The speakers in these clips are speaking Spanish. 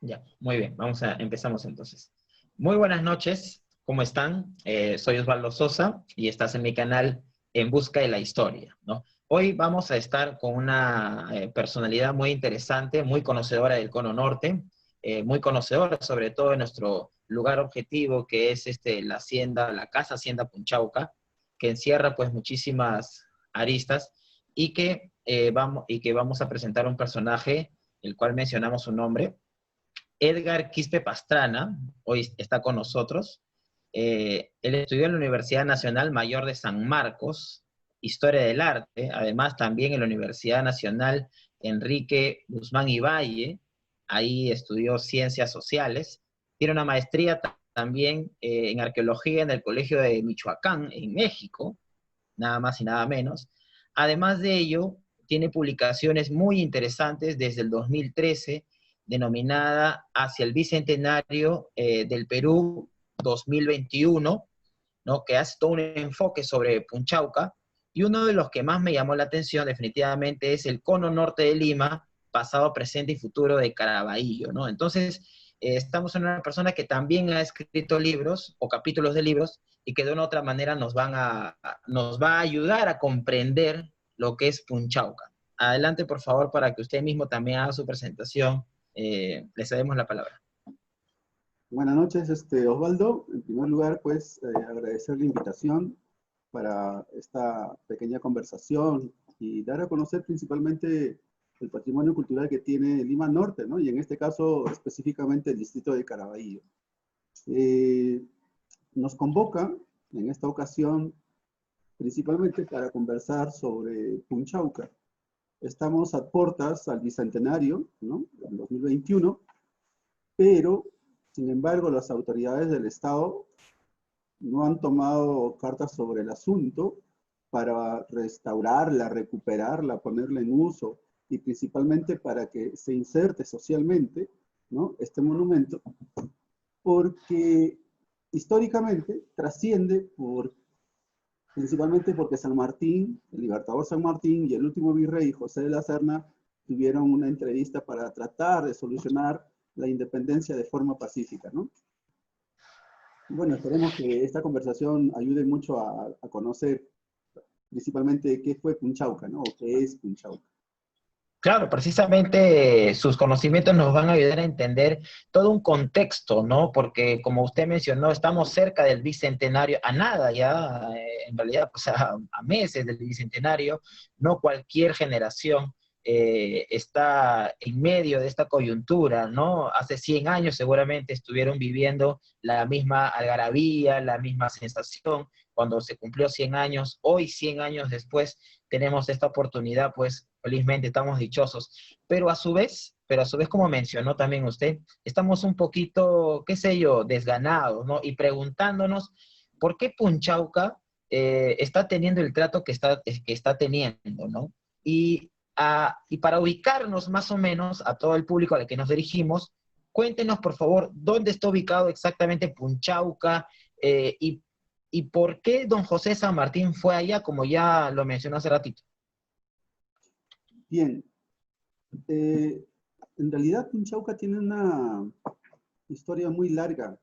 Ya, muy bien, empezamos entonces. Muy buenas noches, ¿cómo están? Soy Osvaldo Sosa y estás en mi canal En Busca de la Historia, ¿no? Hoy vamos a estar con una personalidad muy interesante, muy conocedora del Cono Norte, muy conocedora sobre todo de nuestro lugar objetivo, que es la hacienda, la Casa Hacienda Punchauca, que encierra pues muchísimas aristas y que vamos a presentar un personaje, el cual mencionamos su nombre. Edgar Quispe Pastrana, hoy está con nosotros. Él estudió en la Universidad Nacional Mayor de San Marcos, Historia del Arte, además también en la Universidad Nacional Enrique Guzmán y Valle, ahí estudió Ciencias Sociales. Tiene una maestría también en Arqueología en el Colegio de Michoacán, en México, nada más y nada menos. Además de ello, tiene publicaciones muy interesantes desde el 2013, denominada Hacia el Bicentenario del Perú 2021, ¿no? Que hace todo un enfoque sobre Punchauca, y uno de los que más me llamó la atención definitivamente es el Cono Norte de Lima, pasado, presente y futuro de Caraballo, ¿no? Entonces, estamos en una persona que también ha escrito libros o capítulos de libros y que de una u otra manera nos va a ayudar a comprender lo que es Punchauca. Adelante, por favor, para que usted mismo también haga su presentación. Le cedemos la palabra. Buenas noches, Osvaldo. En primer lugar, pues, agradecer la invitación para esta pequeña conversación y dar a conocer principalmente el patrimonio cultural que tiene Lima Norte, ¿no? Y en este caso, específicamente el distrito de Caraballo. Nos convoca en esta ocasión principalmente para conversar sobre Punchauca. Estamos a puertas al bicentenario, ¿no? En 2021, pero, sin embargo, las autoridades del Estado no han tomado cartas sobre el asunto para restaurarla, recuperarla, ponerla en uso y principalmente para que se inserte socialmente, ¿no? Este monumento, porque históricamente trasciende principalmente porque San Martín, el libertador San Martín y el último virrey José de la Serna tuvieron una entrevista para tratar de solucionar la independencia de forma pacífica, ¿no? Bueno, esperemos que esta conversación ayude mucho a conocer principalmente qué fue Punchauca, ¿no? O qué es Punchauca. Claro, precisamente sus conocimientos nos van a ayudar a entender todo un contexto, ¿no? Porque como usted mencionó, estamos cerca del bicentenario, a nada ya, en realidad, pues a meses del bicentenario. No cualquier generación está en medio de esta coyuntura, ¿no? Hace 100 años seguramente estuvieron viviendo la misma algarabía, la misma sensación cuando se cumplió 100 años. Hoy, 100 años después, tenemos esta oportunidad, pues felizmente estamos dichosos, pero a su vez, como mencionó también usted, estamos un poquito, qué sé yo, desganados, ¿no? Y preguntándonos por qué Punchauca está teniendo el trato que está teniendo, ¿no? Y para ubicarnos más o menos a todo el público al que nos dirigimos, cuéntenos, por favor, dónde está ubicado exactamente Punchauca, y por qué don José San Martín fue allá, como ya lo mencionó hace ratito. Bien, en realidad Punchauca tiene una historia muy larga.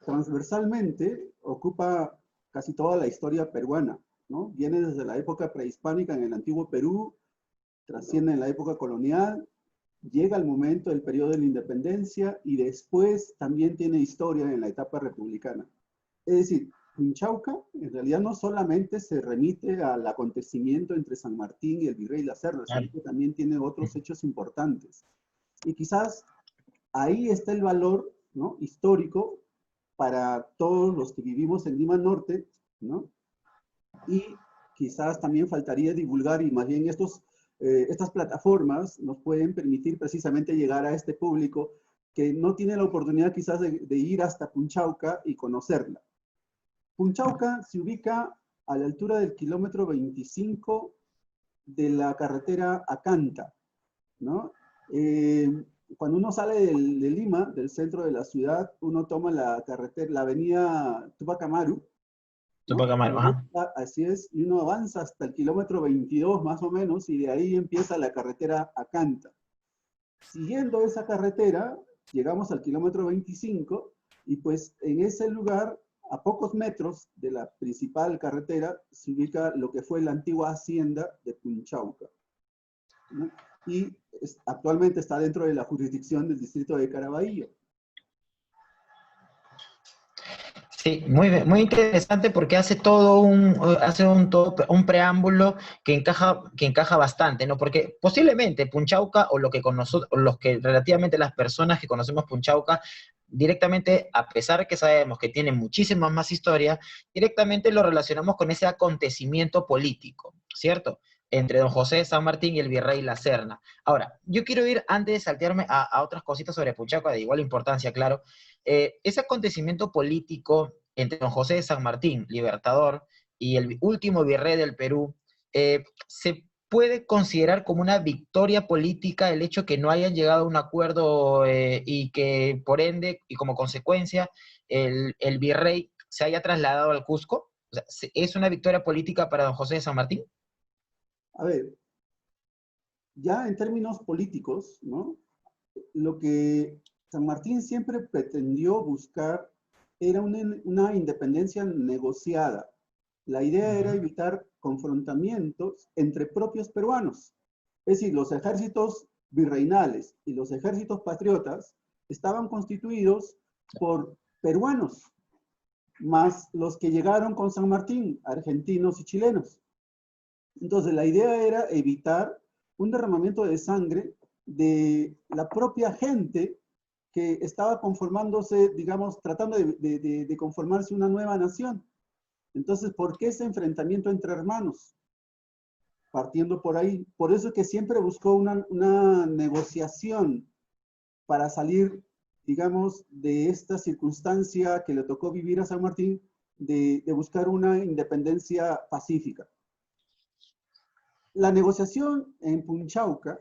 Transversalmente ocupa casi toda la historia peruana, ¿no? Viene desde la época prehispánica en el antiguo Perú, trasciende en la época colonial, llega al momento del periodo de la independencia y después también tiene historia en la etapa republicana. Es decir, Punchauca en realidad no solamente se remite al acontecimiento entre San Martín y el virrey La Serna, sino que también tiene otros hechos importantes. Y quizás ahí está el valor, ¿no?, histórico para todos los que vivimos en Lima Norte, ¿no? Y quizás también faltaría divulgar, y más bien estas plataformas nos pueden permitir precisamente llegar a este público que no tiene la oportunidad quizás de ir hasta Punchauca y conocerla. Punchauca se ubica a la altura del kilómetro 25 de la carretera a Canta, ¿no? cuando uno sale de Lima, del centro de la ciudad, uno toma la carretera, la avenida Tupac Amaru, ¿no? Tupac Amaru, ajá. Así es, y uno avanza hasta el kilómetro 22 más o menos, y de ahí empieza la carretera a Canta. Siguiendo esa carretera, llegamos al kilómetro 25, y pues en ese lugar, a pocos metros de la principal carretera, se ubica lo que fue la antigua hacienda de Punchauca, ¿no? Y actualmente está dentro de la jurisdicción del distrito de Caraballo. Sí, muy interesante porque hace un preámbulo que encaja bastante, ¿no? Porque posiblemente Punchauca, o lo que o los que relativamente las personas que conocemos Punchauca, directamente, a pesar que sabemos que tiene muchísimas más historia, directamente lo relacionamos con ese acontecimiento político, ¿cierto? Entre don José de San Martín y el virrey La Serna. Ahora, yo quiero ir, antes de saltearme a otras cositas sobre Punchauca, de igual importancia, claro, ese acontecimiento político entre don José de San Martín, libertador, y el último virrey del Perú, se puede considerar como una victoria política el hecho que no hayan llegado a un acuerdo, y que por ende y como consecuencia el virrey se haya trasladado al Cusco. O sea, ¿es una victoria política para don José de San Martín? A ver, ya en términos políticos, ¿no? Lo que San Martín siempre pretendió buscar era una independencia negociada. La idea era evitar confrontamientos entre propios peruanos. Es decir, los ejércitos virreinales y los ejércitos patriotas estaban constituidos por peruanos, más los que llegaron con San Martín, argentinos y chilenos. Entonces, la idea era evitar un derramamiento de sangre de la propia gente que estaba conformándose, digamos, tratando de conformarse una nueva nación. Entonces, ¿por qué ese enfrentamiento entre hermanos? Partiendo por ahí. Por eso es que siempre buscó una negociación para salir, digamos, de esta circunstancia que le tocó vivir a San Martín, de buscar una independencia pacífica. La negociación en Punchauca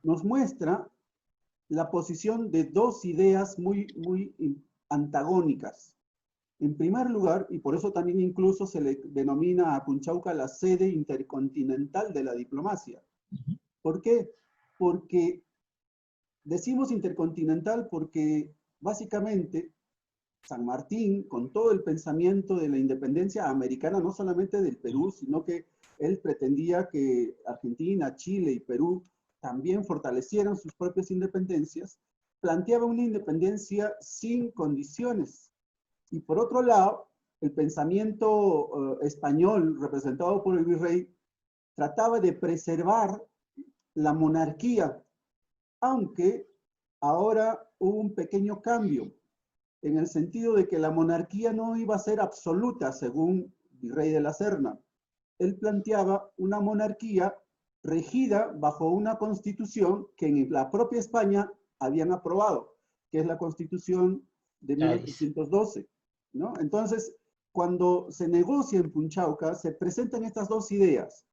nos muestra la posición de dos ideas muy antagónicas. En primer lugar, y por eso también incluso se le denomina a Punchauca la sede intercontinental de la diplomacia. ¿Por qué? Porque decimos intercontinental porque básicamente San Martín, con todo el pensamiento de la independencia americana, no solamente del Perú, sino que él pretendía que Argentina, Chile y Perú también fortalecieran sus propias independencias, planteaba una independencia sin condiciones. Y por otro lado, el pensamiento español, representado por el virrey, trataba de preservar la monarquía, aunque ahora hubo un pequeño cambio, en el sentido de que la monarquía no iba a ser absoluta, según Virrey de la Serna. Él planteaba una monarquía regida bajo una constitución que en la propia España habían aprobado, que es la Constitución de 1812, ¿no? Entonces, cuando se negocia en Punchauca, se presentan estas dos ideas.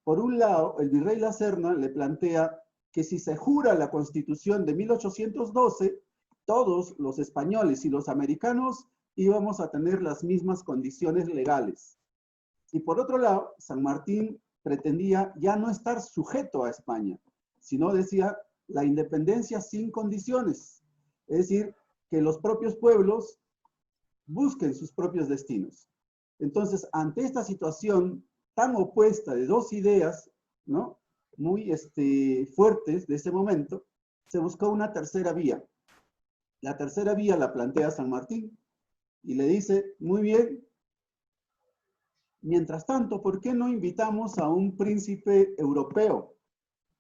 Por un lado, el virrey La Serna le plantea que si se jura la Constitución de 1812, todos los españoles y los americanos íbamos a tener las mismas condiciones legales. Y por otro lado, San Martín pretendía ya no estar sujeto a España, sino decía la independencia sin condiciones. Es decir, que los propios pueblos busquen sus propios destinos. Entonces, ante esta situación tan opuesta de dos ideas, ¿no?, muy fuertes de ese momento, se buscó una tercera vía. La tercera vía la plantea San Martín y le dice, muy bien, mientras tanto, ¿por qué no invitamos a un príncipe europeo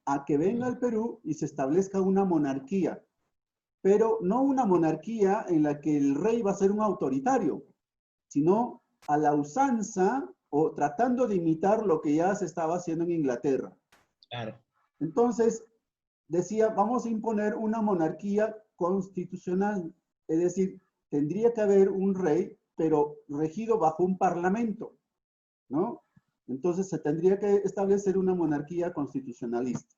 a que venga al Perú y se establezca una monarquía? Pero no una monarquía en la que el rey va a ser un autoritario, sino a la usanza o tratando de imitar lo que ya se estaba haciendo en Inglaterra. Claro. Entonces, decía, vamos a imponer una monarquía constitucional, es decir, tendría que haber un rey, pero regido bajo un parlamento, ¿no? Entonces se tendría que establecer una monarquía constitucionalista.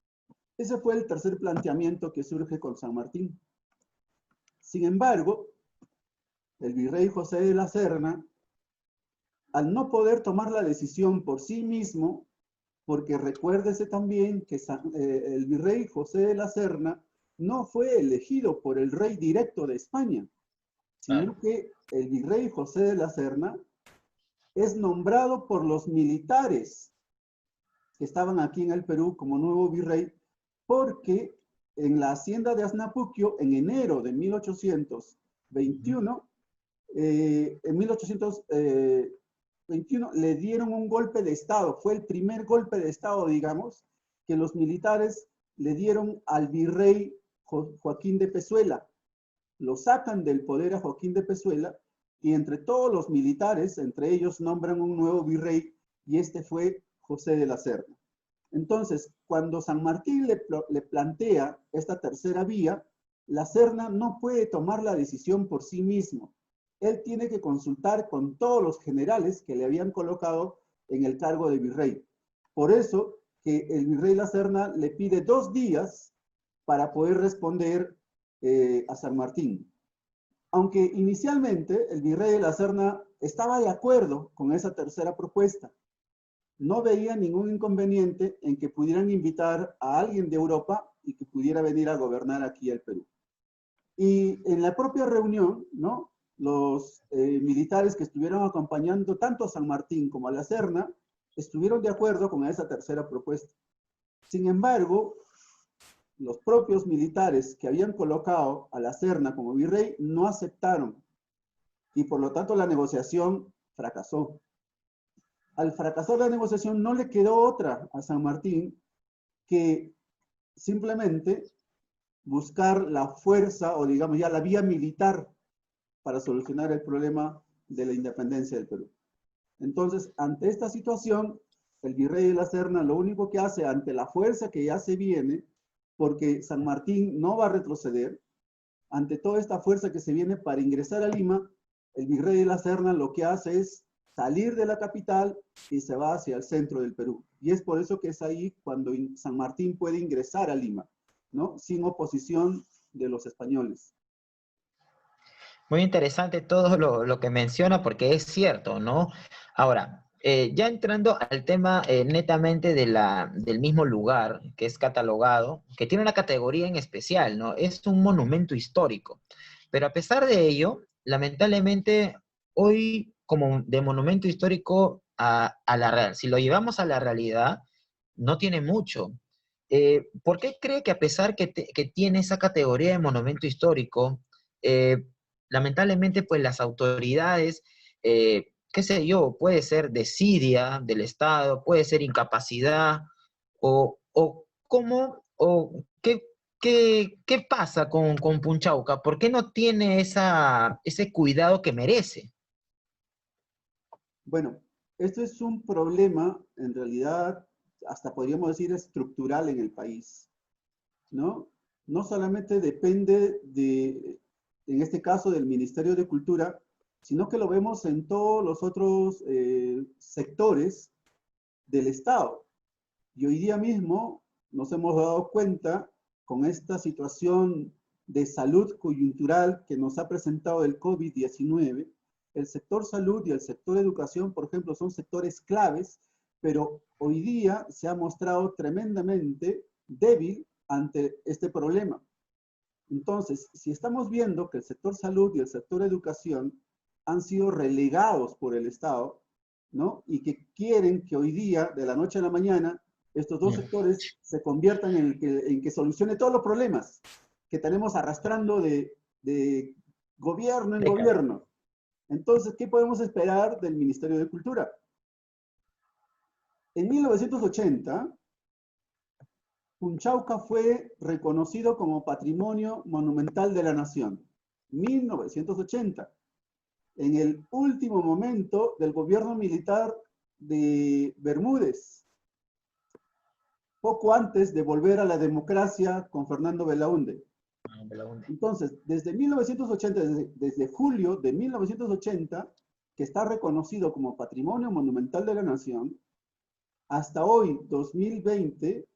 Ese fue el tercer planteamiento que surge con San Martín. Sin embargo, el virrey José de la Serna, al no poder tomar la decisión por sí mismo, porque recuérdese también que el virrey José de la Serna no fue elegido por el rey directo de España, sino que el virrey José de la Serna es nombrado por los militares que estaban aquí en el Perú como nuevo virrey, porque en la hacienda de Asnapuquio, en enero de 1821, en 1821 le dieron un golpe de Estado. Fue el primer golpe de Estado, digamos, que los militares le dieron al virrey Joaquín de Pezuela. Lo sacan del poder a Joaquín de Pezuela y entre todos los militares, entre ellos nombran un nuevo virrey y este fue José de la Serna. Entonces, cuando San Martín le plantea esta tercera vía, la Serna no puede tomar la decisión por sí mismo. Él tiene que consultar con todos los generales que le habían colocado en el cargo de virrey. Por eso que el virrey La Serna le pide 2 días para poder responder a San Martín. Aunque inicialmente el virrey de La Serna estaba de acuerdo con esa tercera propuesta, no veía ningún inconveniente en que pudieran invitar a alguien de Europa y que pudiera venir a gobernar aquí el Perú. Y en la propia reunión, ¿no?, los militares que estuvieron acompañando tanto a San Martín como a La Serna estuvieron de acuerdo con esa tercera propuesta. Sin embargo, los propios militares que habían colocado a La Serna como virrey no aceptaron y por lo tanto la negociación fracasó. Al fracasar la negociación no le quedó otra a San Martín que simplemente buscar la fuerza o digamos ya la vía militar para solucionar el problema de la independencia del Perú. Entonces, ante esta situación, el virrey de La Serna lo único que hace ante la fuerza que ya se viene, porque San Martín no va a retroceder, ante toda esta fuerza que se viene para ingresar a Lima, el virrey de La Serna lo que hace es salir de la capital y se va hacia el centro del Perú. Y es por eso que es ahí cuando San Martín puede ingresar a Lima, ¿no?, sin oposición de los españoles. Muy interesante todo lo que menciona porque es cierto, ¿no? Ahora, ya entrando al tema netamente del mismo lugar que es catalogado, que tiene una categoría en especial, ¿no? Es un monumento histórico. Pero a pesar de ello, lamentablemente, hoy como de monumento histórico a la real, si lo llevamos a la realidad, no tiene mucho. ¿Por qué cree que a pesar que tiene esa categoría de monumento histórico, lamentablemente, pues las autoridades, qué sé yo, puede ser desidia del Estado, puede ser incapacidad, o cómo, o qué pasa con Punchauca? ¿Por qué no tiene ese cuidado que merece? Bueno, esto es un problema, en realidad, hasta podríamos decir estructural en el país, ¿no? No solamente depende en este caso, del Ministerio de Cultura, sino que lo vemos en todos los otros sectores del Estado. Y hoy día mismo nos hemos dado cuenta con esta situación de salud coyuntural que nos ha presentado el COVID-19, el sector salud y el sector educación, por ejemplo, son sectores claves, pero hoy día se ha mostrado tremendamente débil ante este problema. Entonces, si estamos viendo que el sector salud y el sector educación han sido relegados por el Estado, ¿no?, y que quieren que hoy día, de la noche a la mañana, estos dos sectores se conviertan en que solucione todos los problemas que tenemos arrastrando de gobierno en gobierno. Entonces, ¿qué podemos esperar del Ministerio de Cultura? En 1980, Punchauca fue reconocido como Patrimonio Monumental de la Nación. 1980. En el último momento del gobierno militar de Bermúdez, poco antes de volver a la democracia con Fernando Belaúnde. Entonces, desde 1980, desde julio de 1980, que está reconocido como Patrimonio Monumental de la Nación, hasta hoy, 2020,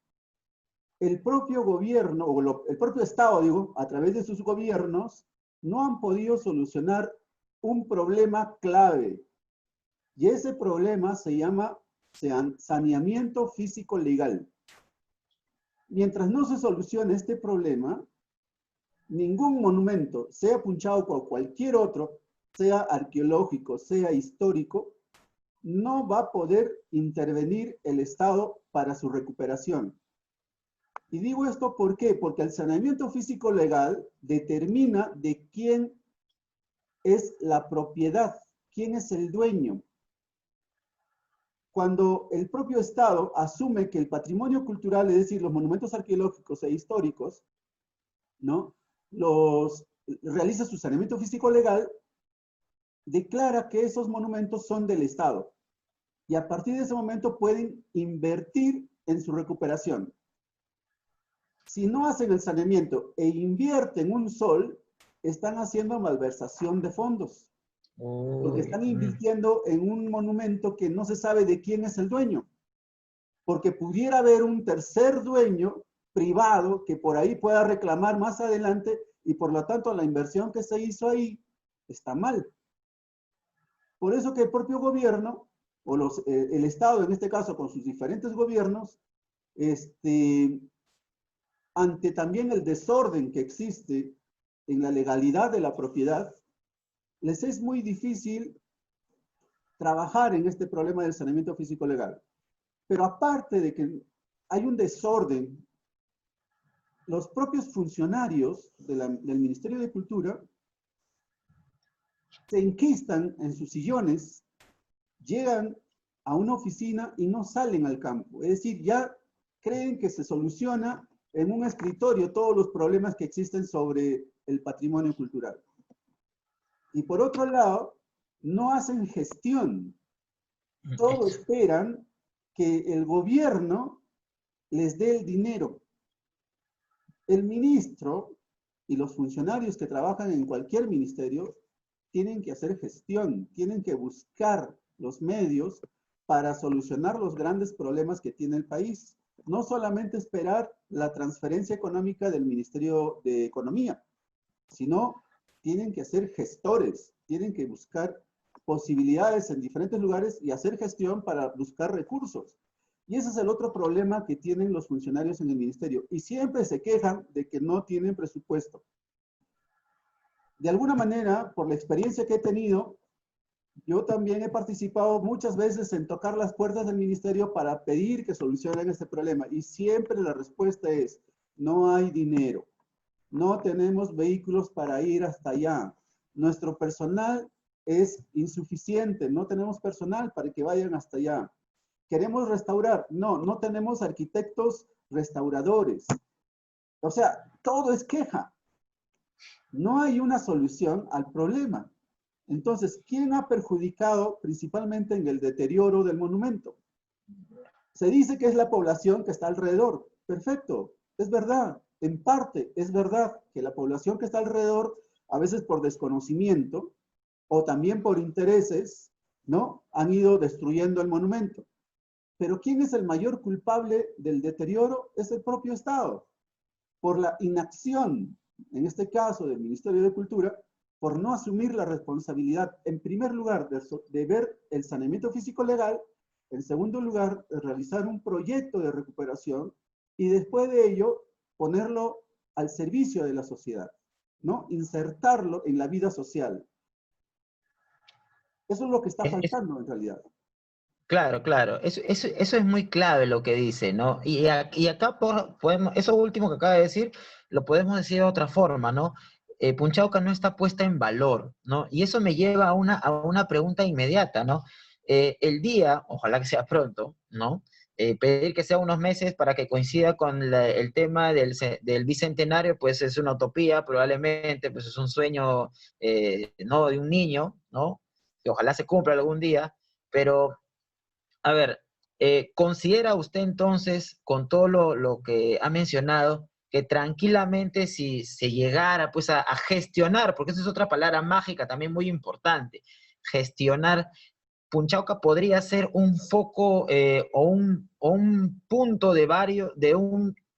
el propio gobierno, el propio Estado, digo, a través de sus gobiernos, no han podido solucionar un problema clave. Y ese problema se llama saneamiento físico legal. Mientras no se solucione este problema, ningún monumento, sea Punchauca o cualquier otro, sea arqueológico, sea histórico, no va a poder intervenir el Estado para su recuperación. Y digo esto ¿por qué? Porque el saneamiento físico legal determina de quién es la propiedad, quién es el dueño. Cuando el propio Estado asume que el patrimonio cultural, es decir, los monumentos arqueológicos e históricos, ¿no?, realiza su saneamiento físico legal, declara que esos monumentos son del Estado. Y a partir de ese momento pueden invertir en su recuperación. Si no hacen el saneamiento e invierten un sol, están haciendo malversación de fondos. Porque están invirtiendo en un monumento que no se sabe de quién es el dueño. Porque pudiera haber un tercer dueño privado que por ahí pueda reclamar más adelante y por lo tanto la inversión que se hizo ahí está mal. Por eso que el propio gobierno, o el Estado en este caso con sus diferentes gobiernos, ante también el desorden que existe en la legalidad de la propiedad, les es muy difícil trabajar en este problema del saneamiento físico legal. Pero aparte de que hay un desorden, los propios funcionarios del Ministerio de Cultura se enquistan en sus sillones, llegan a una oficina y no salen al campo. Es decir, ya creen que se soluciona en un escritorio todos los problemas que existen sobre el patrimonio cultural. Y por otro lado, no hacen gestión. Todos esperan que el gobierno les dé el dinero. El ministro y los funcionarios que trabajan en cualquier ministerio tienen que hacer gestión, tienen que buscar los medios para solucionar los grandes problemas que tiene el país. No solamente esperar la transferencia económica del Ministerio de Economía, sino tienen que ser gestores, tienen que buscar posibilidades en diferentes lugares y hacer gestión para buscar recursos. Y ese es el otro problema que tienen los funcionarios en el ministerio. Y siempre se quejan de que no tienen presupuesto. De alguna manera, por la experiencia que he tenido, yo también he participado muchas veces en tocar las puertas del ministerio para pedir que solucionen este problema. Y siempre la respuesta es, no hay dinero. No tenemos vehículos para ir hasta allá. Nuestro personal es insuficiente. No tenemos personal para que vayan hasta allá. ¿Queremos restaurar? No, no tenemos arquitectos restauradores. O sea, todo es queja. No hay una solución al problema. Entonces, ¿quién ha perjudicado principalmente en el deterioro del monumento? Se dice que es la población que está alrededor. Perfecto, es verdad. En parte es verdad que la población que está alrededor, a veces por desconocimiento o también por intereses, ¿no?, han ido destruyendo el monumento. Pero ¿quién es el mayor culpable del deterioro? Es el propio Estado. Por la inacción, en este caso del Ministerio de Cultura, por no asumir la responsabilidad, en primer lugar, de ver el saneamiento físico legal, en segundo lugar, de realizar un proyecto de recuperación y después de ello, ponerlo al servicio de la sociedad, ¿no? Insertarlo en la vida social. Eso es lo que está faltando en realidad. Claro, claro. Eso es muy clave lo que dice, ¿no? Y acá podemos, eso último que acaba de decir, lo podemos decir de otra forma, ¿no? Punchauca no está puesta en valor, ¿no? Y eso me lleva a una pregunta inmediata, ¿no? El día, ojalá que sea pronto, ¿no? Pedir que sea unos meses para que coincida con el tema del bicentenario, pues es una utopía, probablemente, pues es un sueño, ¿no?, de un niño, ¿no? Que ojalá se cumpla algún día, pero a ver, ¿considera usted entonces, con todo lo que ha mencionado, que tranquilamente si se llegara pues a gestionar, porque esa es otra palabra mágica también muy importante, gestionar, Punchauca podría ser un foco o un punto de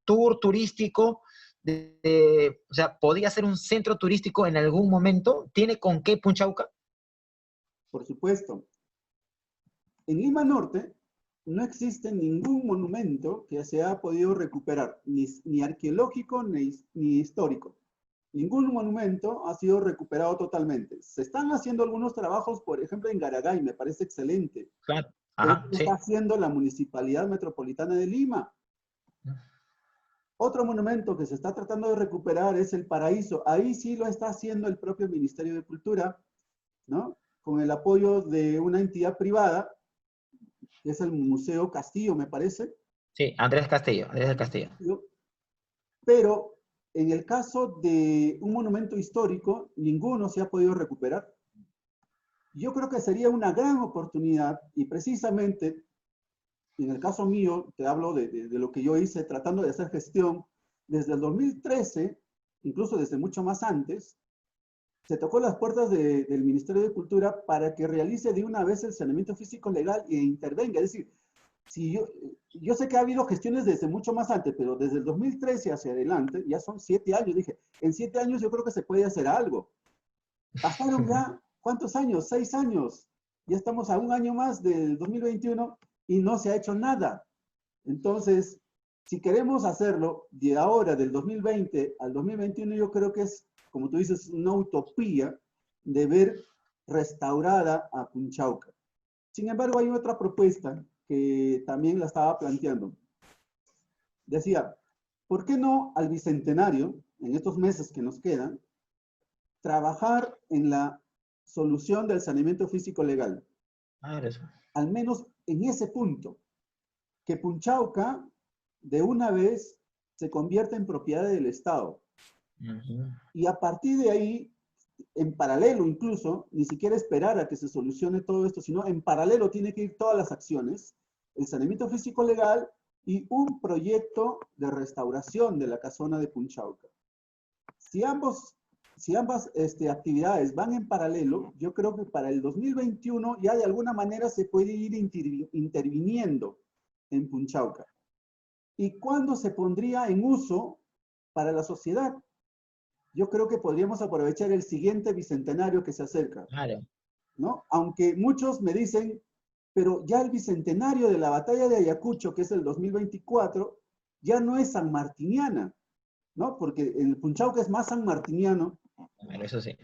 tour turístico, o sea, podía ser un centro turístico en algún momento. ¿Tiene con qué Punchauca? Por supuesto. En Lima Norte no existe ningún monumento que se haya podido recuperar, ni arqueológico ni histórico. Ningún monumento ha sido recuperado totalmente. Se están haciendo algunos trabajos, por ejemplo, en Garagay, me parece excelente. Claro. Pero Ajá, ¿qué sí. está haciendo la Municipalidad Metropolitana de Lima? Otro monumento que se está tratando de recuperar es el Paraíso. Ahí sí lo está haciendo el propio Ministerio de Cultura, ¿no? Con el apoyo de una entidad privada, que es el Museo Castillo, me parece. Sí, Andrés Castillo, Andrés del Castillo. Pero en el caso de un monumento histórico, ninguno se ha podido recuperar. Yo creo que sería una gran oportunidad, y precisamente en el caso mío, te hablo de lo que yo hice tratando de hacer gestión, desde el 2013, incluso desde mucho más antes, se tocó las puertas del Ministerio de Cultura para que realice de una vez el saneamiento físico legal e intervenga. Es decir, si yo sé que ha habido gestiones desde mucho más antes, pero desde el 2013 hacia adelante, ya son 7 años, dije, en 7 años yo creo que se puede hacer algo. Pasaron ya, ¿cuántos años? 6 años. Ya estamos a un año más del 2021 y no se ha hecho nada. Entonces, si queremos hacerlo de ahora, del 2020 al 2021, yo creo que es, como tú dices, una utopía de ver restaurada a Punchauca. Sin embargo, hay otra propuesta que también la estaba planteando. Decía, ¿por qué no al Bicentenario, en estos meses que nos quedan, trabajar en la solución del saneamiento físico legal? Al menos en ese punto, que Punchauca de una vez se convierta en propiedad del Estado. Y a partir de ahí, en paralelo incluso, ni siquiera esperar a que se solucione todo esto, sino en paralelo tiene que ir todas las acciones, el saneamiento físico legal y un proyecto de restauración de la casona de Punchauca. Si ambas actividades van en paralelo, yo creo que para el 2021 ya de alguna manera se puede ir interviniendo en Punchauca. ¿Y cuándo se pondría en uso para la sociedad? Yo creo que podríamos aprovechar el siguiente bicentenario que se acerca, ¿no? Aunque muchos me dicen, pero ya el bicentenario de la batalla de Ayacucho, que es el 2024, ya no es sanmartiniana, ¿no? Porque el Punchauca es más sanmartiniano. Eso sí.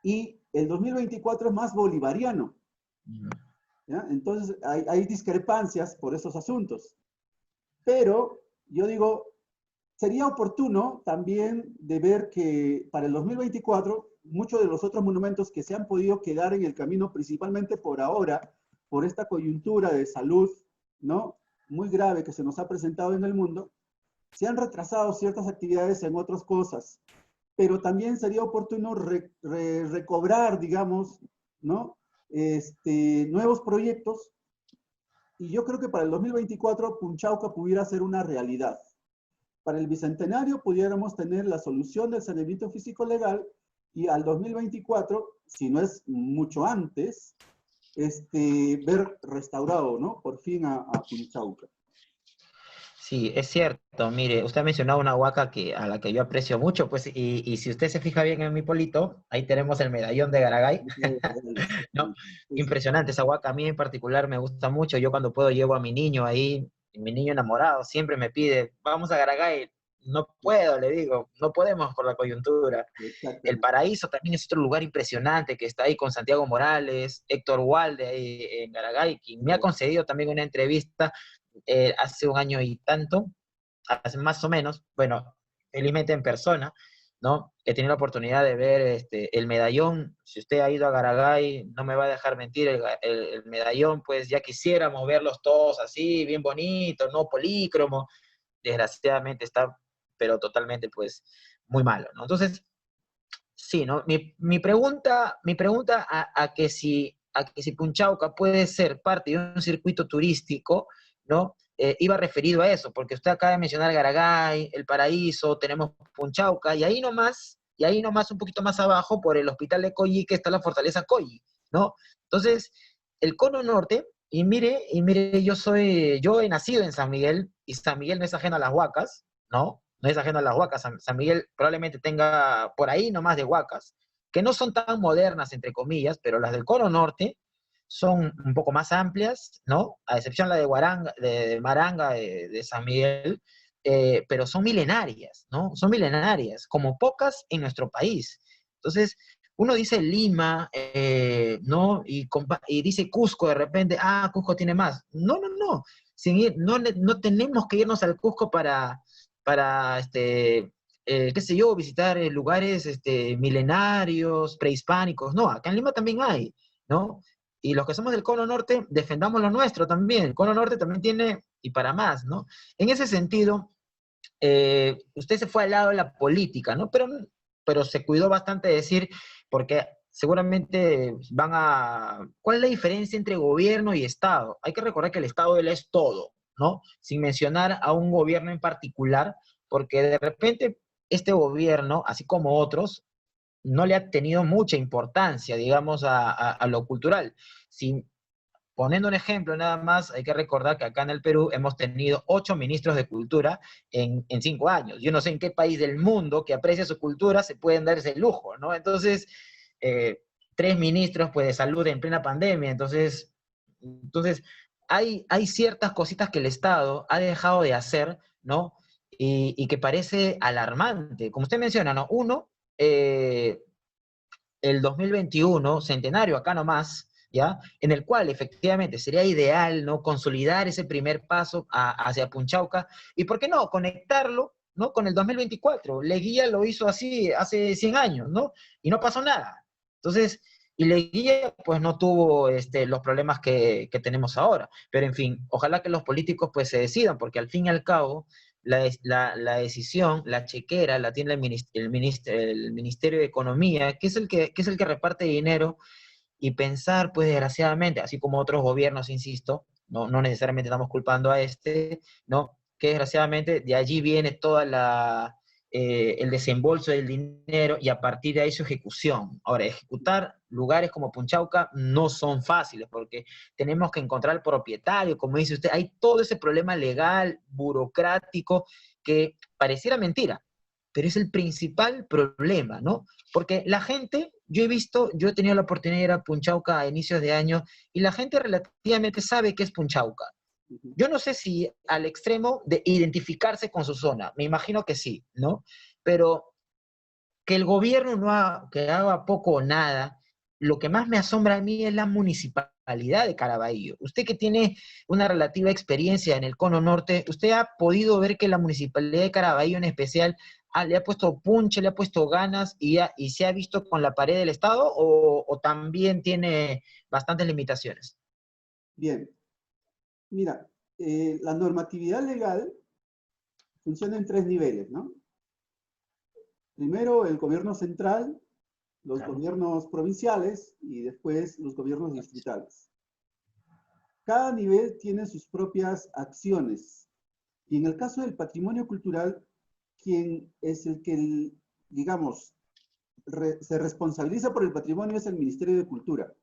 Y el 2024 es más bolivariano. ¿Ya? Entonces hay discrepancias por esos asuntos. Pero yo digo, sería oportuno también de ver que para el 2024 muchos de los otros monumentos que se han podido quedar en el camino, principalmente por ahora, por esta coyuntura de salud, ¿no? Muy grave que se nos ha presentado en el mundo, se han retrasado ciertas actividades en otras cosas, pero también sería oportuno recobrar, digamos, ¿no? Nuevos proyectos, y yo creo que para el 2024 Punchauca pudiera ser una realidad. Para el Bicentenario pudiéramos tener la solución del saneamiento físico legal y al 2024, si no es mucho antes, ver restaurado, ¿no? Por fin a Punchauca. Sí, es cierto. Mire, usted ha mencionado una huaca a la que yo aprecio mucho, pues, y si usted se fija bien en mi polito, ahí tenemos el medallón de Garagay, ¿no? Impresionante esa huaca. A mí en particular me gusta mucho. Yo cuando puedo llevo a mi niño ahí, mi niño enamorado, siempre me pide, vamos a Garagay. No puedo, le digo, no podemos por la coyuntura. El Paraíso también es otro lugar impresionante que está ahí con Santiago Morales, Héctor Walde ahí en Garagay, quien me ha concedido también una entrevista hace un año y tanto, hace más o menos, bueno, felizmente en persona, ¿no? He tenido la oportunidad de ver el medallón. Si usted ha ido a Garagay, no me va a dejar mentir, el medallón, pues ya quisiéramos verlos todos así, bien bonitos, ¿no? Polícromo. Desgraciadamente está, pero totalmente, pues, muy malo, ¿no? Entonces, sí, ¿no? Mi pregunta a que si Punchauca puede ser parte de un circuito turístico, ¿no? Iba referido a eso, porque usted acaba de mencionar Garagay, El Paraíso, tenemos Punchauca, y ahí nomás un poquito más abajo, por el hospital de Coyi, está la fortaleza Coyi, ¿no? Entonces, el cono norte, yo he nacido en San Miguel, y San Miguel no es ajeno a las Huacas, ¿no? No es ajeno a las huacas. San Miguel probablemente tenga por ahí nomás de huacas, que no son tan modernas, entre comillas, pero las del Cono Norte son un poco más amplias, ¿no? A excepción la de Guaranga, de Maranga, de San Miguel, pero son milenarias, ¿no? Son milenarias, como pocas en nuestro país. Entonces, uno dice Lima, ¿no? Y dice Cusco de repente, ah, Cusco tiene más. No, no, no. No tenemos que irnos al Cusco para qué sé yo, visitar lugares milenarios, prehispánicos. No, acá en Lima también hay, ¿no? Y los que somos del Cono Norte, defendamos lo nuestro también. El Cono Norte también tiene, y para más, ¿no? En ese sentido, usted se fue al lado de la política, ¿no? Pero se cuidó bastante de decir, porque seguramente van a... ¿Cuál es la diferencia entre gobierno y Estado? Hay que recordar que el Estado él es todo, ¿no? Sin mencionar a un gobierno en particular, porque de repente este gobierno, así como otros, no le ha tenido mucha importancia, digamos, a lo cultural. Si Poniendo un ejemplo nada más, hay que recordar que acá en el Perú hemos tenido 8 ministros de cultura en 5 años. Yo no sé en qué país del mundo que aprecia su cultura se pueden dar ese lujo, ¿no? Entonces, 3 ministros pues, de salud en plena pandemia. Entonces hay ciertas cositas que el Estado ha dejado de hacer, ¿no? Y que parece alarmante. Como usted menciona, ¿no? Uno, el 2021, centenario acá nomás, ¿ya? En el cual efectivamente sería ideal, ¿no? Consolidar ese primer paso hacia Punchauca y, ¿por qué no? Conectarlo, ¿no? Con el 2024. Leguía lo hizo así hace 100 años, ¿no? Y no pasó nada. Entonces, y Leguía pues no tuvo los problemas que tenemos ahora. Pero en fin, ojalá que los políticos pues se decidan, porque al fin y al cabo la decisión, la chequera, la tiene el Ministerio de Economía, que es el que reparte dinero, y pensar, pues desgraciadamente, así como otros gobiernos, insisto, no necesariamente estamos culpando a ¿no? Que desgraciadamente de allí viene el desembolso del dinero y a partir de ahí su ejecución. Ahora, ejecutar lugares como Punchauca no son fáciles porque tenemos que encontrar el propietario, como dice usted, hay todo ese problema legal, burocrático, que pareciera mentira, pero es el principal problema, ¿no? Porque la gente, yo he tenido la oportunidad de ir a Punchauca a inicios de año y la gente relativamente sabe qué es Punchauca. Ujú. Yo no sé si al extremo de identificarse con su zona, me imagino que sí, ¿no? Pero que el gobierno que haga poco o nada, lo que más me asombra a mí es la municipalidad de Caraballo. Usted que tiene una relativa experiencia en el Cono Norte, ¿usted ha podido ver que la municipalidad de Caraballo en especial le ha puesto punche, le ha puesto ganas y se ha visto con la pared del Estado o también tiene bastantes limitaciones? Bien, mira, la normatividad legal funciona en 3 niveles, ¿no? Primero, el gobierno central, los Claro. gobiernos provinciales y después los gobiernos distritales. Cada nivel tiene sus propias acciones. Y en el caso del patrimonio cultural, quien es el que, digamos, se responsabiliza por el patrimonio es el Ministerio de Cultura.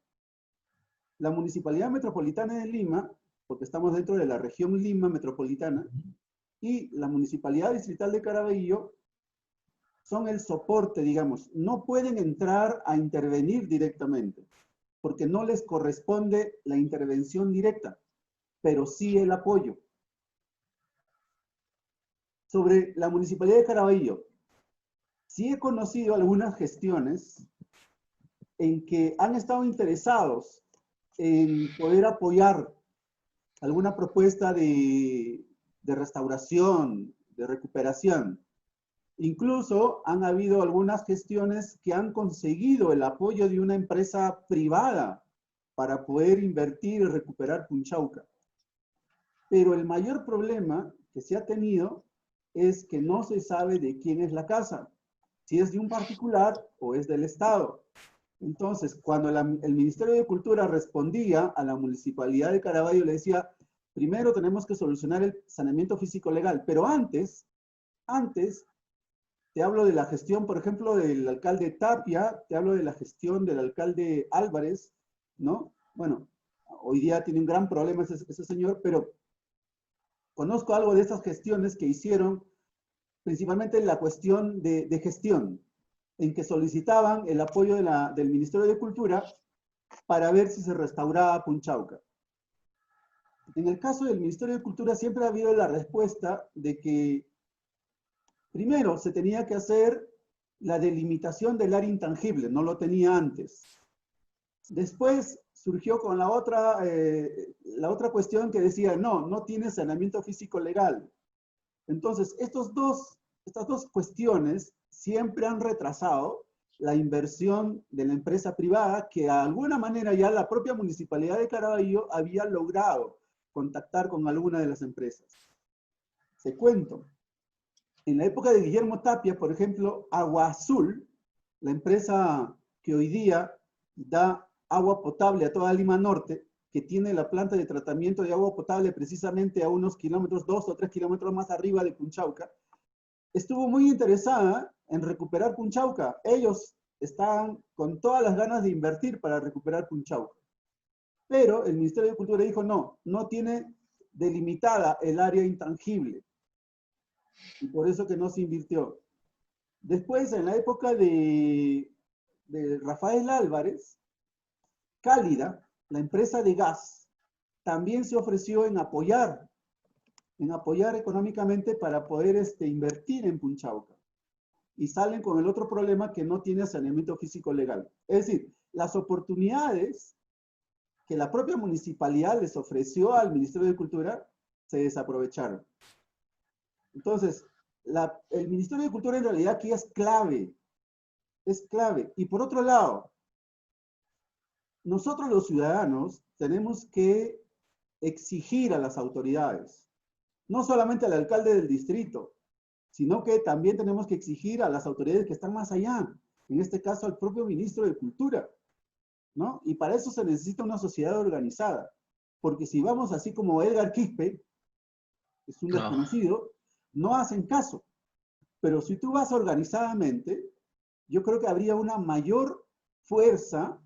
La Municipalidad Metropolitana de Lima, porque estamos dentro de la región Lima Metropolitana, y la Municipalidad Distrital de Caraballo son el soporte, digamos. No pueden entrar a intervenir directamente, porque no les corresponde la intervención directa, pero sí el apoyo. Sobre la Municipalidad de Caraballo, sí he conocido algunas gestiones en que han estado interesados en poder apoyar alguna propuesta de restauración, de recuperación. Incluso han habido algunas gestiones que han conseguido el apoyo de una empresa privada para poder invertir y recuperar Punchauca. Pero el mayor problema que se ha tenido es que no se sabe de quién es la casa, si es de un particular o es del Estado. Entonces, cuando el Ministerio de Cultura respondía a la Municipalidad de Caraballo, le decía, primero tenemos que solucionar el saneamiento físico legal, pero antes, te hablo de la gestión, por ejemplo, del alcalde Tapia, te hablo de la gestión del alcalde Álvarez, ¿no? Bueno, hoy día tiene un gran problema ese señor, pero conozco algo de estas gestiones que hicieron principalmente en la cuestión de gestión, en que solicitaban el apoyo del Ministerio de Cultura para ver si se restauraba Punchauca. En el caso del Ministerio de Cultura siempre ha habido la respuesta de que primero se tenía que hacer la delimitación del área intangible, no lo tenía antes. Después surgió con la otra cuestión que decía, no tiene saneamiento físico legal. Entonces, estas dos cuestiones siempre han retrasado la inversión de la empresa privada, que de alguna manera ya la propia Municipalidad de Caraballo había logrado contactar con alguna de las empresas. Te cuento, en la época de Guillermo Tapia, por ejemplo, Agua Azul, la empresa que hoy día da agua potable a toda Lima Norte, que tiene la planta de tratamiento de agua potable precisamente a unos kilómetros, 2 o 3 kilómetros más arriba de Punchauca, estuvo muy interesada en recuperar Punchauca. Ellos estaban con todas las ganas de invertir para recuperar Punchauca. Pero el Ministerio de Cultura dijo, no tiene delimitada el área intangible. Y por eso que no se invirtió. Después, en la época de Rafael Álvarez, Cálida, la empresa de gas, también se ofreció en apoyar económicamente para poder invertir en Punchauca. Y salen con el otro problema que no tiene saneamiento físico legal. Es decir, las oportunidades que la propia municipalidad les ofreció al Ministerio de Cultura se desaprovecharon. Entonces, el Ministerio de Cultura en realidad aquí es clave. Es clave. Y por otro lado, nosotros los ciudadanos tenemos que exigir a las autoridades, no solamente al alcalde del distrito, sino que también tenemos que exigir a las autoridades que están más allá, en este caso al propio ministro de Cultura, ¿no? Y para eso se necesita una sociedad organizada, porque si vamos así como Edgar Quispe, es un desconocido, no hacen caso. Pero si tú vas organizadamente, yo creo que habría una mayor fuerza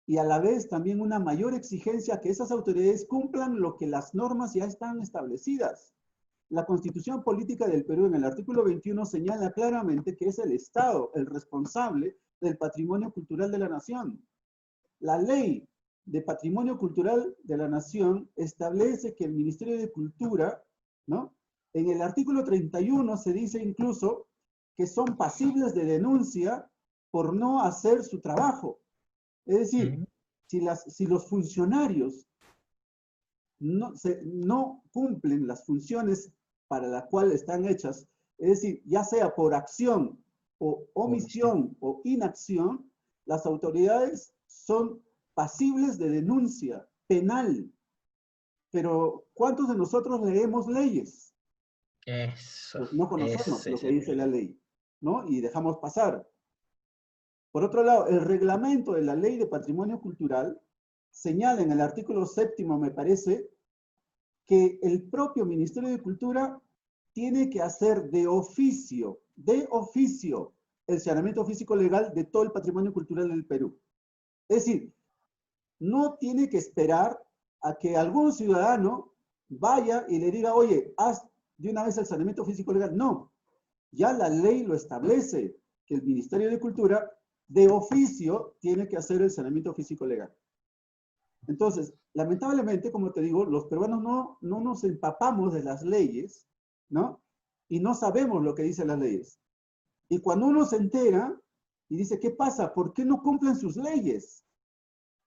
y a la vez también una mayor exigencia que esas autoridades cumplan lo que las normas ya están establecidas. La Constitución Política del Perú en el artículo 21 señala claramente que es el Estado el responsable del patrimonio cultural de la nación. La Ley de Patrimonio Cultural de la Nación establece que el Ministerio de Cultura, ¿no? En el artículo 31 se dice incluso que son pasibles de denuncia por no hacer su trabajo. Es decir, si los funcionarios no cumplen las funciones para las cuales están hechas, es decir, ya sea por acción o omisión o inacción, las autoridades son pasibles de denuncia penal. Pero ¿cuántos de nosotros leemos leyes? Eso. Pues no conocemos lo que dice la ley, ¿no? Y dejamos pasar. Por otro lado, el reglamento de la Ley de Patrimonio Cultural señala en el artículo 7º, me parece, que el propio Ministerio de Cultura tiene que hacer de oficio, el saneamiento físico legal de todo el patrimonio cultural del Perú. Es decir, no tiene que esperar a que algún ciudadano vaya y le diga, oye, haz de una vez el saneamiento físico legal. No, ya la ley lo establece, que el Ministerio de Cultura de oficio tiene que hacer el saneamiento físico legal. Entonces, lamentablemente, como te digo, los peruanos no nos empapamos de las leyes, ¿no? Y no sabemos lo que dicen las leyes. Y cuando uno se entera y dice, ¿qué pasa? ¿Por qué no cumplen sus leyes?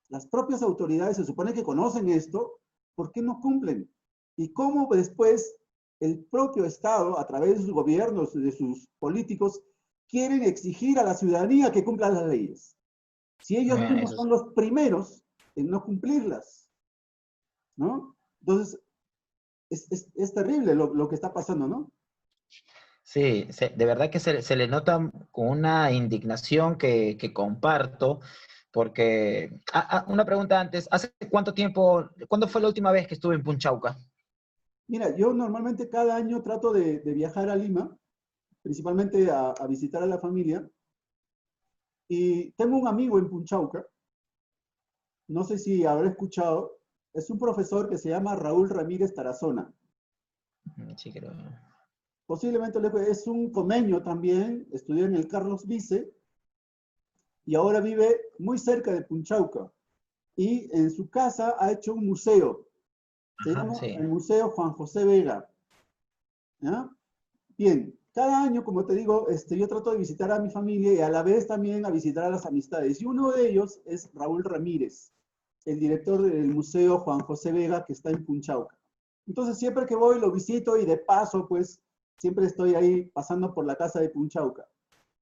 Las propias autoridades se supone que conocen esto, ¿por qué no cumplen? Y cómo después el propio Estado, a través de sus gobiernos, de sus políticos, quieren exigir a la ciudadanía que cumpla las leyes. Si ellos mismos son los primeros en no cumplirlas, ¿no? Entonces, es terrible lo que está pasando, ¿no? Sí, de verdad que se le nota con una indignación que comparto, porque... una pregunta antes, ¿hace cuánto tiempo, cuándo fue la última vez que estuve en Punchauca? Mira, yo normalmente cada año trato de viajar a Lima, principalmente a visitar a la familia, y tengo un amigo en Punchauca, no sé si habrá escuchado, es un profesor que se llama Raúl Ramírez Tarazona. Sí, creo. Posiblemente es un comeño también, estudió en el Carlos Vice y ahora vive muy cerca de Punchauca. Y en su casa ha hecho un museo. Se Ajá, llama sí, el Museo Juan José Vega. ¿Ya? Bien, cada año, como te digo, yo trato de visitar a mi familia y a la vez también a visitar a las amistades. Y uno de ellos es Raúl Ramírez, el director del Museo Juan José Vega que está en Punchauca. Entonces, siempre que voy lo visito y de paso, pues, siempre estoy ahí pasando por la casa de Punchauca.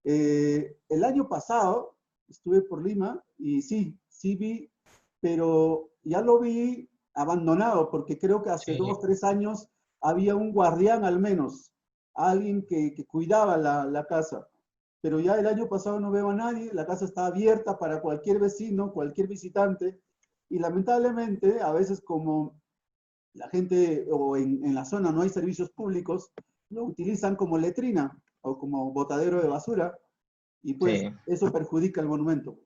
El año pasado estuve por Lima y sí, sí vi, pero ya lo vi abandonado porque creo que hace sí. 2, 3 años había un guardián al menos, alguien que cuidaba la casa. Pero ya el año pasado no veo a nadie, la casa está abierta para cualquier vecino, cualquier visitante, y lamentablemente a veces como la gente o en la zona no hay servicios públicos, lo utilizan como letrina o como botadero de basura y pues Sí. eso perjudica el monumento.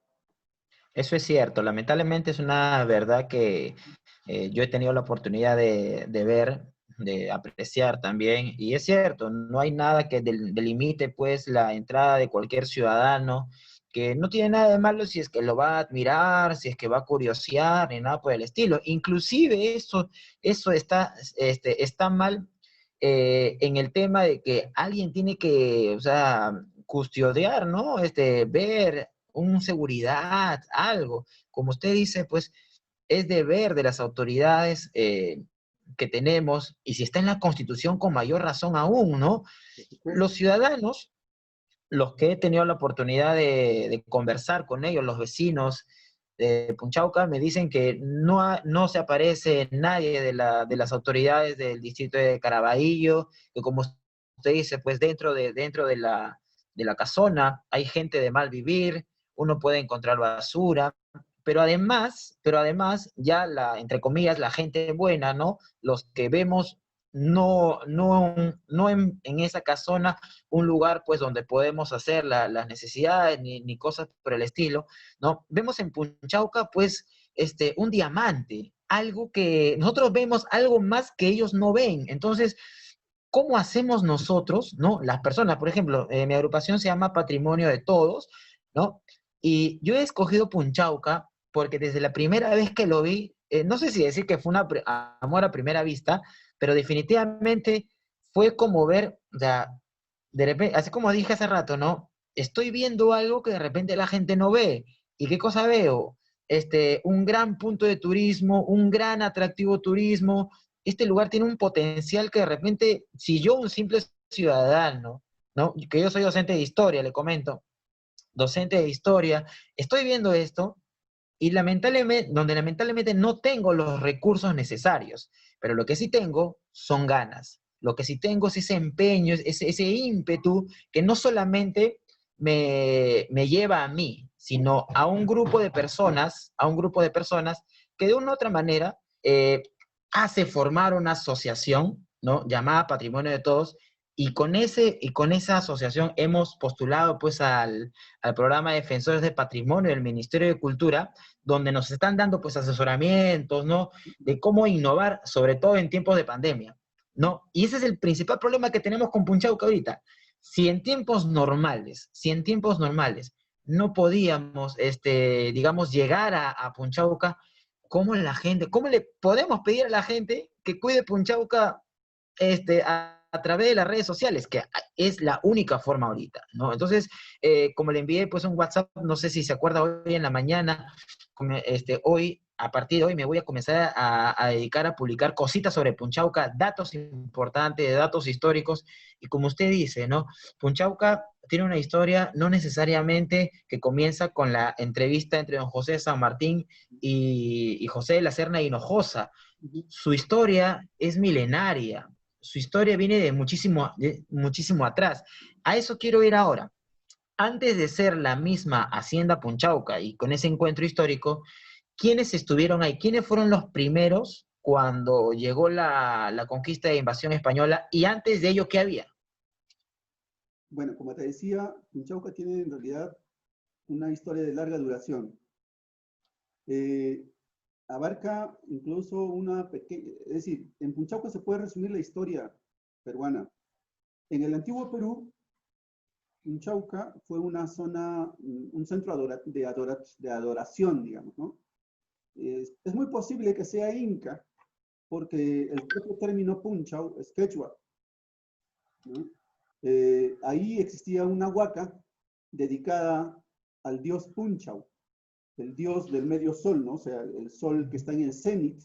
Eso es cierto, lamentablemente es una verdad que yo he tenido la oportunidad de ver, de apreciar también, y es cierto, no hay nada que delimite pues la entrada de cualquier ciudadano, que no tiene nada de malo si es que lo va a admirar, si es que va a curiosear, ni nada por el estilo. Inclusive eso está, está mal en el tema de que alguien tiene que, o sea, custodiar, ¿no? Ver un seguridad, algo. Como usted dice, pues es deber de las autoridades que tenemos, y si está en la Constitución, con mayor razón aún, ¿no? Por Los supuesto. ciudadanos, los que he tenido la oportunidad de conversar con ellos, los vecinos de Punchauca, me dicen que no se aparece nadie de las autoridades del distrito de Caraballo, que como usted dice, pues de la casona hay gente de mal vivir, uno puede encontrar basura, pero además, ya entre comillas, la gente buena, ¿no? Los que vemos no en esa casona un lugar pues donde podemos hacer las necesidades ni cosas por el estilo, ¿no? Vemos en Punchauca pues un diamante, algo que nosotros vemos algo más que ellos no ven. Entonces, ¿cómo hacemos nosotros, ¿no? Las personas, por ejemplo, mi agrupación se llama Patrimonio de Todos, ¿no? Y yo he escogido Punchauca porque desde la primera vez que lo vi, no sé si decir que fue amor a primera vista, pero definitivamente fue como ver, o sea, de repente, así como dije hace rato, ¿no? Estoy viendo algo que de repente la gente no ve. ¿Y qué cosa veo? Un gran punto de turismo, un gran atractivo turismo. Este lugar tiene un potencial que de repente, si yo, un simple ciudadano, ¿no? Que yo soy docente de historia, le comento, docente de historia, estoy viendo esto y lamentablemente no tengo los recursos necesarios, pero lo que sí tengo son ganas. Lo que sí tengo es ese empeño, ese ímpetu que no solamente me lleva a mí, sino a un grupo de personas, que de una u otra manera hace formar una asociación, ¿no? Llamada Patrimonio de Todos, y con esa asociación hemos postulado pues al programa Defensores de Patrimonio del Ministerio de Cultura, donde nos están dando pues asesoramientos, ¿no? De cómo innovar, sobre todo en tiempos de pandemia, ¿no? Y ese es el principal problema que tenemos con Punchauca ahorita. Si en tiempos normales no podíamos, digamos, llegar a Punchauca, ¿cómo le podemos pedir a la gente que cuide Punchauca a través de las redes sociales, que es la única forma ahorita, ¿no? Entonces, como le envié pues un WhatsApp, no sé si se acuerda hoy en la mañana, hoy, a partir de hoy me voy a comenzar a dedicar a publicar cositas sobre Punchauca, datos importantes, datos históricos, y como usted dice, ¿no? Punchauca tiene una historia no necesariamente que comienza con la entrevista entre don José de San Martín y José de la Serna Hinojosa. Su historia es milenaria, su historia viene de muchísimo atrás. A eso quiero ir ahora. Antes de ser la misma Hacienda Punchauca y con ese encuentro histórico, ¿quiénes estuvieron ahí? ¿Quiénes fueron los primeros cuando llegó la conquista de invasión española? Y antes de ello, ¿qué había? Bueno, como te decía, Punchauca tiene en realidad una historia de larga duración. Eh, Abarca incluso una pequeña, es decir, en Punchauca se puede resumir la historia peruana. En el antiguo Perú, Punchauca fue una zona, un centro de adoración, digamos, ¿no? Es muy posible que sea inca, porque el propio término Punchau es quechua, ¿no? Ahí existía una huaca dedicada al dios Punchau, el dios del medio sol, ¿no? O sea, el sol que está en el cenit,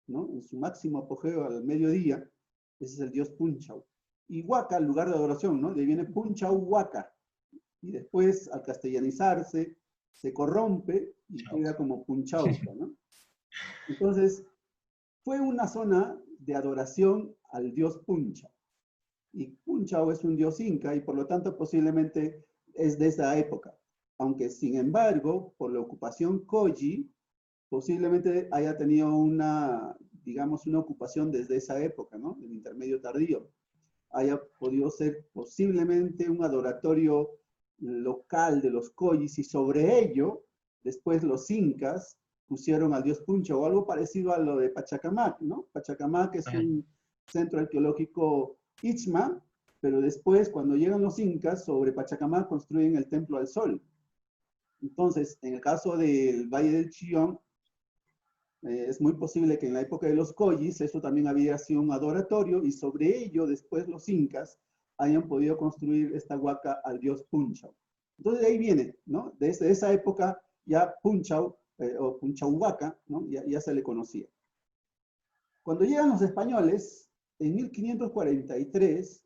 ¿no? En su máximo apogeo al mediodía, ese es el dios Punchau. Y huaca, lugar de adoración, ¿no? De ahí viene Punchau Huaca. Y después, al castellanizarse, se corrompe y queda como Punchauca, ¿no? Entonces, fue una zona de adoración al dios Punchau. Y Punchau es un dios inca y por lo tanto posiblemente es de esa época. Aunque sin embargo, por la ocupación Kogi, posiblemente haya tenido una, digamos, una ocupación desde esa época, ¿no? El intermedio tardío. Haya podido ser posiblemente un adoratorio local de los Koyis y sobre ello, después los incas pusieron al dios Punchau o algo parecido a lo de Pachacamac, ¿no? Pachacamac es un centro arqueológico Ichma, pero después cuando llegan los incas sobre Pachacamac construyen el Templo al Sol. Entonces, en el caso del Valle del Chillón, es muy posible que en la época de los Koyis eso también había sido un adoratorio y sobre ello después los incas hayan podido construir esta huaca al dios Punchau. Entonces de ahí viene, ¿no? Desde esa época ya Punchau o Punchauhuaca, ¿no? Ya se le conocía. Cuando llegan los españoles, en 1543,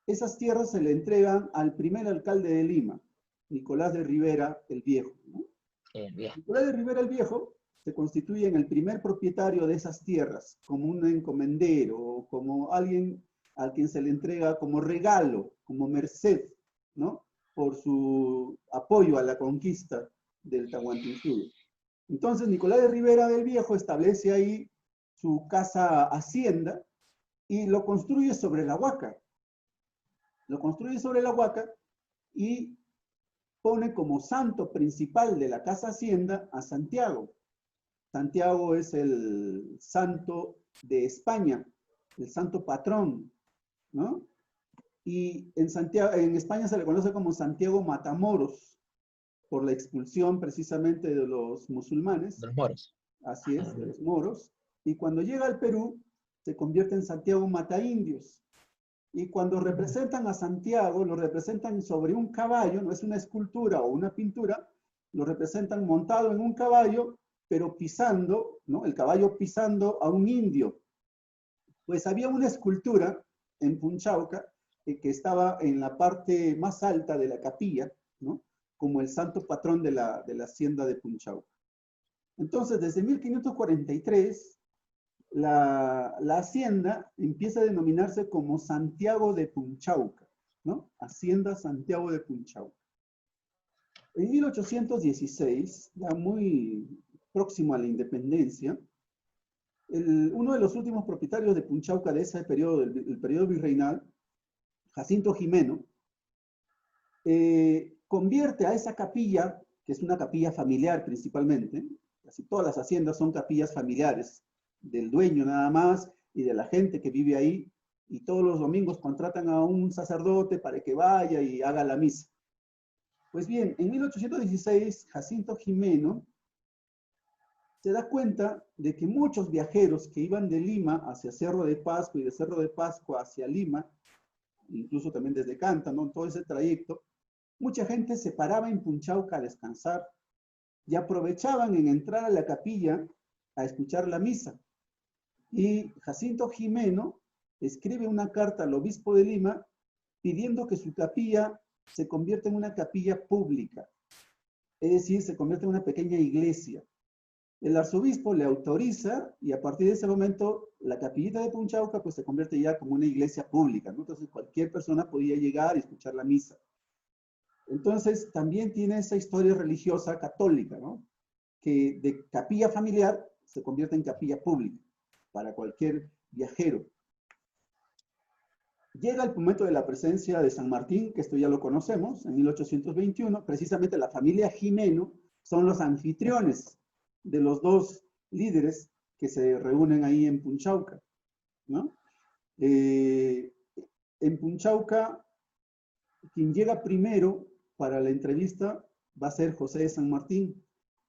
esas tierras se le entregan al primer alcalde de Lima, Nicolás de Rivera el Viejo, ¿no? Nicolás de Rivera el Viejo se constituye en el primer propietario de esas tierras, como un encomendero, o como alguien a quien se le entrega como regalo, como merced, ¿no? Por su apoyo a la conquista del Tahuantinsuyo. Entonces, Nicolás de Rivera del Viejo establece ahí su casa hacienda y lo construye sobre la huaca. Lo construye sobre la huaca y pone como santo principal de la casa hacienda a Santiago. Santiago es el santo de España, el santo patrón, ¿no? Y en España se le conoce como Santiago Matamoros, por la expulsión precisamente de los musulmanes. De los moros. Así es, de los moros. Y cuando llega al Perú, se convierte en Santiago Mataindios. Y cuando representan a Santiago, lo representan sobre un caballo, no es una escultura o una pintura, lo representan montado en un caballo, pero pisando, ¿no? El caballo pisando a un indio. Pues había una escultura en Punchauca que estaba en la parte más alta de la capilla, ¿no? Como el santo patrón de la hacienda de Punchauca. Entonces, desde 1543, la hacienda empieza a denominarse como Santiago de Punchauca, ¿no? Hacienda Santiago de Punchauca. En 1816, ya muy próximo a la independencia, uno de los últimos propietarios de Punchauca de ese periodo, el periodo virreinal, Jacinto Jimeno, convierte a esa capilla, que es una capilla familiar principalmente, casi todas las haciendas son capillas familiares, del dueño nada más y de la gente que vive ahí, y todos los domingos contratan a un sacerdote para que vaya y haga la misa. Pues bien, en 1816, Jacinto Jimeno se da cuenta de que muchos viajeros que iban de Lima hacia Cerro de Pascua y de Cerro de Pascua hacia Lima, incluso también desde Canta, ¿no? Todo ese trayecto, mucha gente se paraba en Punchauca a descansar y aprovechaban en entrar a la capilla a escuchar la misa. Y Jacinto Jimeno escribe una carta al obispo de Lima pidiendo que su capilla se convierta en una capilla pública, es decir, se convierte en una pequeña iglesia. El arzobispo le autoriza y a partir de ese momento la capillita de Punchauca pues se convierte ya como una iglesia pública, ¿no? Entonces cualquier persona podía llegar y escuchar la misa. Entonces también tiene esa historia religiosa católica, ¿no? Que de capilla familiar se convierte en capilla pública para cualquier viajero. Llega el momento de la presencia de San Martín, que esto ya lo conocemos, en 1821, precisamente la familia Jimeno son los anfitriones de los dos líderes que se reúnen ahí en Punchauca, ¿no? en Punchauca, quien llega primero para la entrevista va a ser José de San Martín.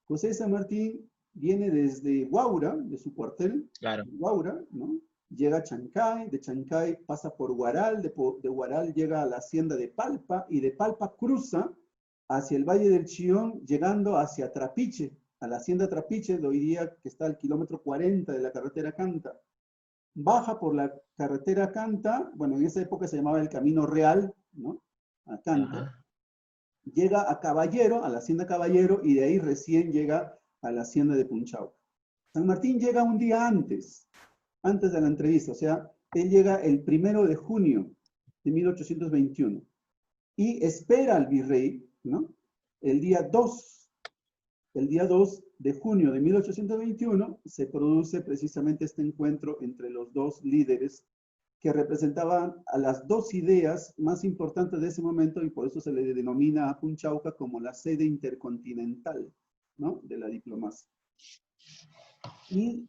José de San Martín viene desde Huaura, de su cuartel, Claro. Huaura, ¿no? Llega a Chancay, de Chancay pasa por Huaral, de Huaral llega a la hacienda de Palpa, y de Palpa cruza hacia el Valle del Chillón, llegando hacia Trapiche, a la hacienda Trapiche, de hoy día que está al kilómetro 40 de la carretera Canta. Baja por la carretera Canta, bueno, en esa época se llamaba el Camino Real, ¿no? A Canta. Ajá. Llega a Caballero, a la hacienda Caballero, y de ahí recién llega a la hacienda de Punchauca. San Martín llega un día antes de la entrevista, o sea, él llega el 1 de junio de 1821 y espera al virrey, ¿no? El día 2 de junio de 1821 se produce precisamente este encuentro entre los dos líderes que representaban a las dos ideas más importantes de ese momento, y por eso se le denomina a Punchauca como la sede intercontinental, ¿no? De la diplomacia. Y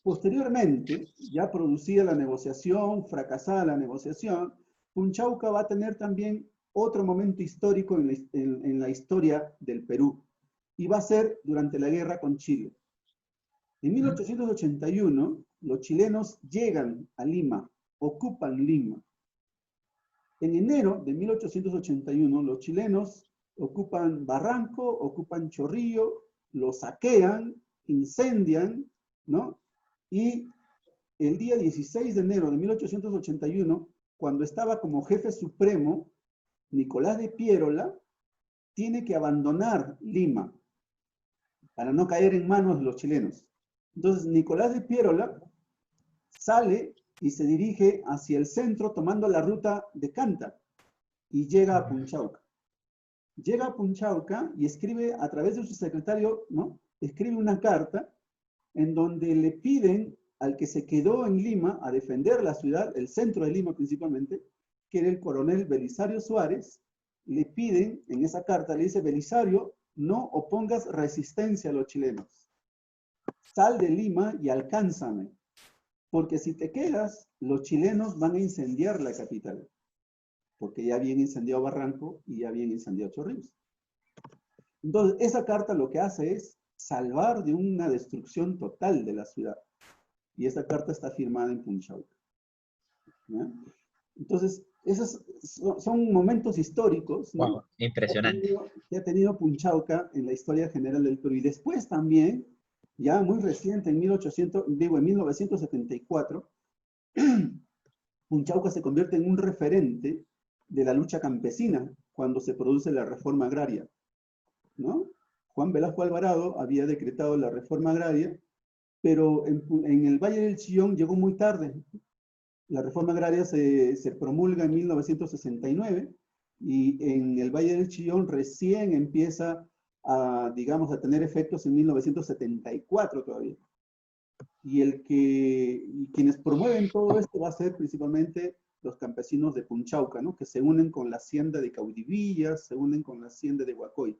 posteriormente, ya producida la negociación, fracasada la negociación, Punchauca va a tener también otro momento histórico en la historia del Perú, y va a ser durante la guerra con Chile. En 1881, los chilenos llegan a Lima, ocupan Lima. En enero de 1881, los chilenos ocupan Barranco, ocupan Chorrillo, lo saquean, incendian, ¿no? Y el día 16 de enero de 1881, cuando estaba como jefe supremo, Nicolás de Piérola tiene que abandonar Lima para no caer en manos de los chilenos. Entonces, Nicolás de Piérola sale y se dirige hacia el centro tomando la ruta de Canta y llega a Punchauca. Llega a Punchauca y escribe a través de su secretario, ¿no? Escribe una carta en donde le piden al que se quedó en Lima a defender la ciudad, el centro de Lima principalmente, que era el coronel Belisario Suárez. Le piden, en esa carta le dice: Belisario, no opongas resistencia a los chilenos. Sal de Lima y alcánzame, porque si te quedas, los chilenos van a incendiar la capital, porque ya habían incendiado Barranco y ya habían incendiado Chorrillos. Entonces, esa carta lo que hace es salvar de una destrucción total de la ciudad. Y esa carta está firmada en Punchauca, ¿ya? Entonces, esos son momentos históricos, ¿no? Wow, impresionante. Que ha tenido Punchauca en la historia general del Perú. Y después también, ya muy reciente, en 1974, Punchauca se convierte en un referente de la lucha campesina cuando se produce la reforma agraria, ¿no? Juan Velasco Alvarado había decretado la reforma agraria, pero en el Valle del Chillón llegó muy tarde. La reforma agraria se promulga en 1969 y en el Valle del Chillón recién empieza a, digamos, a tener efectos en 1974 todavía. Y quienes promueven todo esto va a ser principalmente los campesinos de Punchauca, ¿no? Que se unen con la hacienda de Caudivilla, se unen con la hacienda de Huacoy.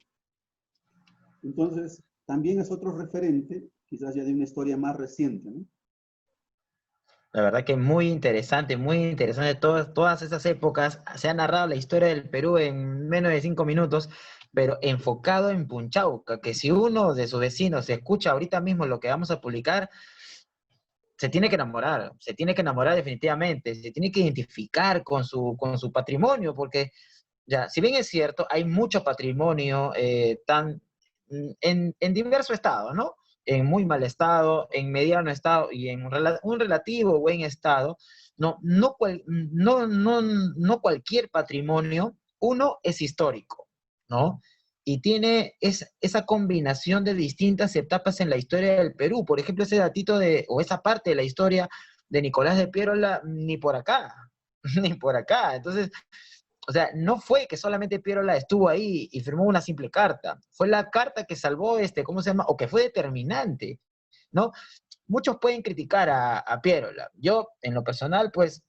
Entonces, también es otro referente, quizás ya de una historia más reciente, ¿no? La verdad que muy interesante, todas esas épocas. Se ha narrado la historia del Perú en menos de 5 minutos, pero enfocado en Punchauca, que si uno de sus vecinos escucha ahorita mismo lo que vamos a publicar, se tiene que enamorar definitivamente, se tiene que identificar con su patrimonio, porque ya, si bien es cierto, hay mucho patrimonio en diversos estados, ¿no? En muy mal estado, en mediano estado y en un relativo buen estado. No cualquier patrimonio, uno es histórico, ¿no? Y tiene esa combinación de distintas etapas en la historia del Perú. Por ejemplo, ese datito o esa parte de la historia de Nicolás de Piérola, ni por acá, ni por acá. Entonces, o sea, no fue que solamente Piérola estuvo ahí y firmó una simple carta. Fue la carta que salvó ¿cómo se llama? O que fue determinante, ¿no? Muchos pueden criticar a Piérola. Yo, en lo personal, pues,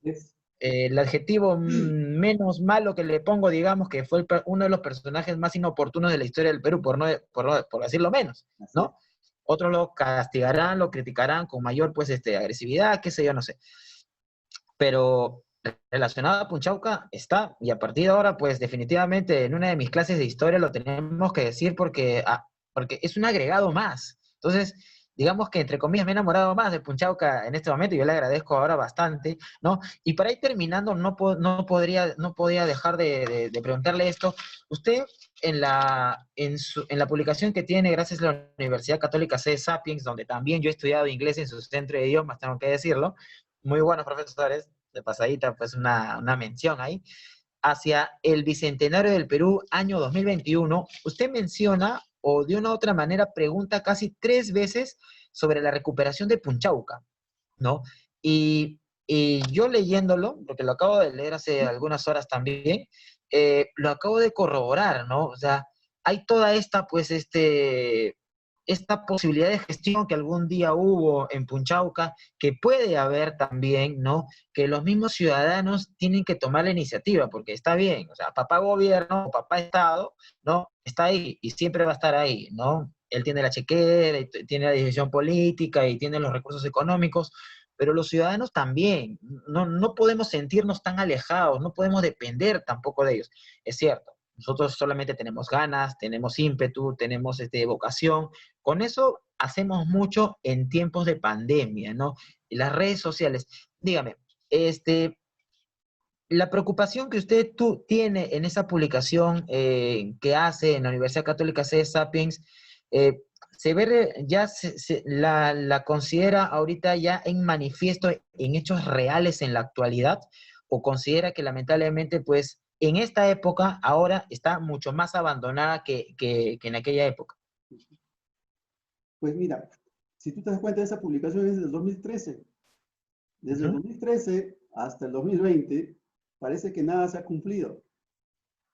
el adjetivo menos malo que le pongo, digamos, que fue uno de los personajes más inoportunos de la historia del Perú, por decirlo menos, ¿no? Otros lo castigarán, lo criticarán con mayor, pues, agresividad, qué sé yo, no sé. Pero relacionado a Punchauca está, y a partir de ahora, pues definitivamente en una de mis clases de historia lo tenemos que decir porque, porque es un agregado más. Entonces, digamos que entre comillas me he enamorado más de Punchauca en este momento y yo le agradezco ahora bastante, ¿no? Y para ir terminando, no podría dejar de preguntarle esto. Usted en la publicación que tiene gracias a la Universidad Católica C. Sapiens, donde también yo he estudiado inglés en su centro de idiomas, tengo que decirlo, muy buenos profesores, de pasadita, pues una mención ahí, hacia el Bicentenario del Perú, año 2021, usted menciona o de una u otra manera pregunta casi 3 veces sobre la recuperación de Punchauca, ¿no? Y yo leyéndolo, porque lo acabo de leer hace algunas horas también, lo acabo de corroborar, ¿no? O sea, hay toda esta, pues, esta posibilidad de gestión que algún día hubo en Punchauca, que puede haber también, ¿no? Que los mismos ciudadanos tienen que tomar la iniciativa, porque está bien, o sea, papá gobierno, papá Estado, ¿no? Está ahí y siempre va a estar ahí, ¿no? Él tiene la chequera, y tiene la decisión política y tiene los recursos económicos, pero los ciudadanos también, no podemos sentirnos tan alejados, no podemos depender tampoco de ellos. Es cierto, nosotros solamente tenemos ganas, tenemos ímpetu, tenemos vocación, con eso hacemos mucho en tiempos de pandemia, ¿no? Y las redes sociales. Dígame, la preocupación que usted tiene en esa publicación que hace en la Universidad Católica C. Sapiens, se ve, ya la considera ahorita ya en manifiesto, en hechos reales en la actualidad, o considera que lamentablemente, pues, en esta época ahora está mucho más abandonada que en aquella época. Pues mira, si tú te das cuenta, esa publicación es del 2013. Desde el 2013 hasta el 2020, parece que nada se ha cumplido,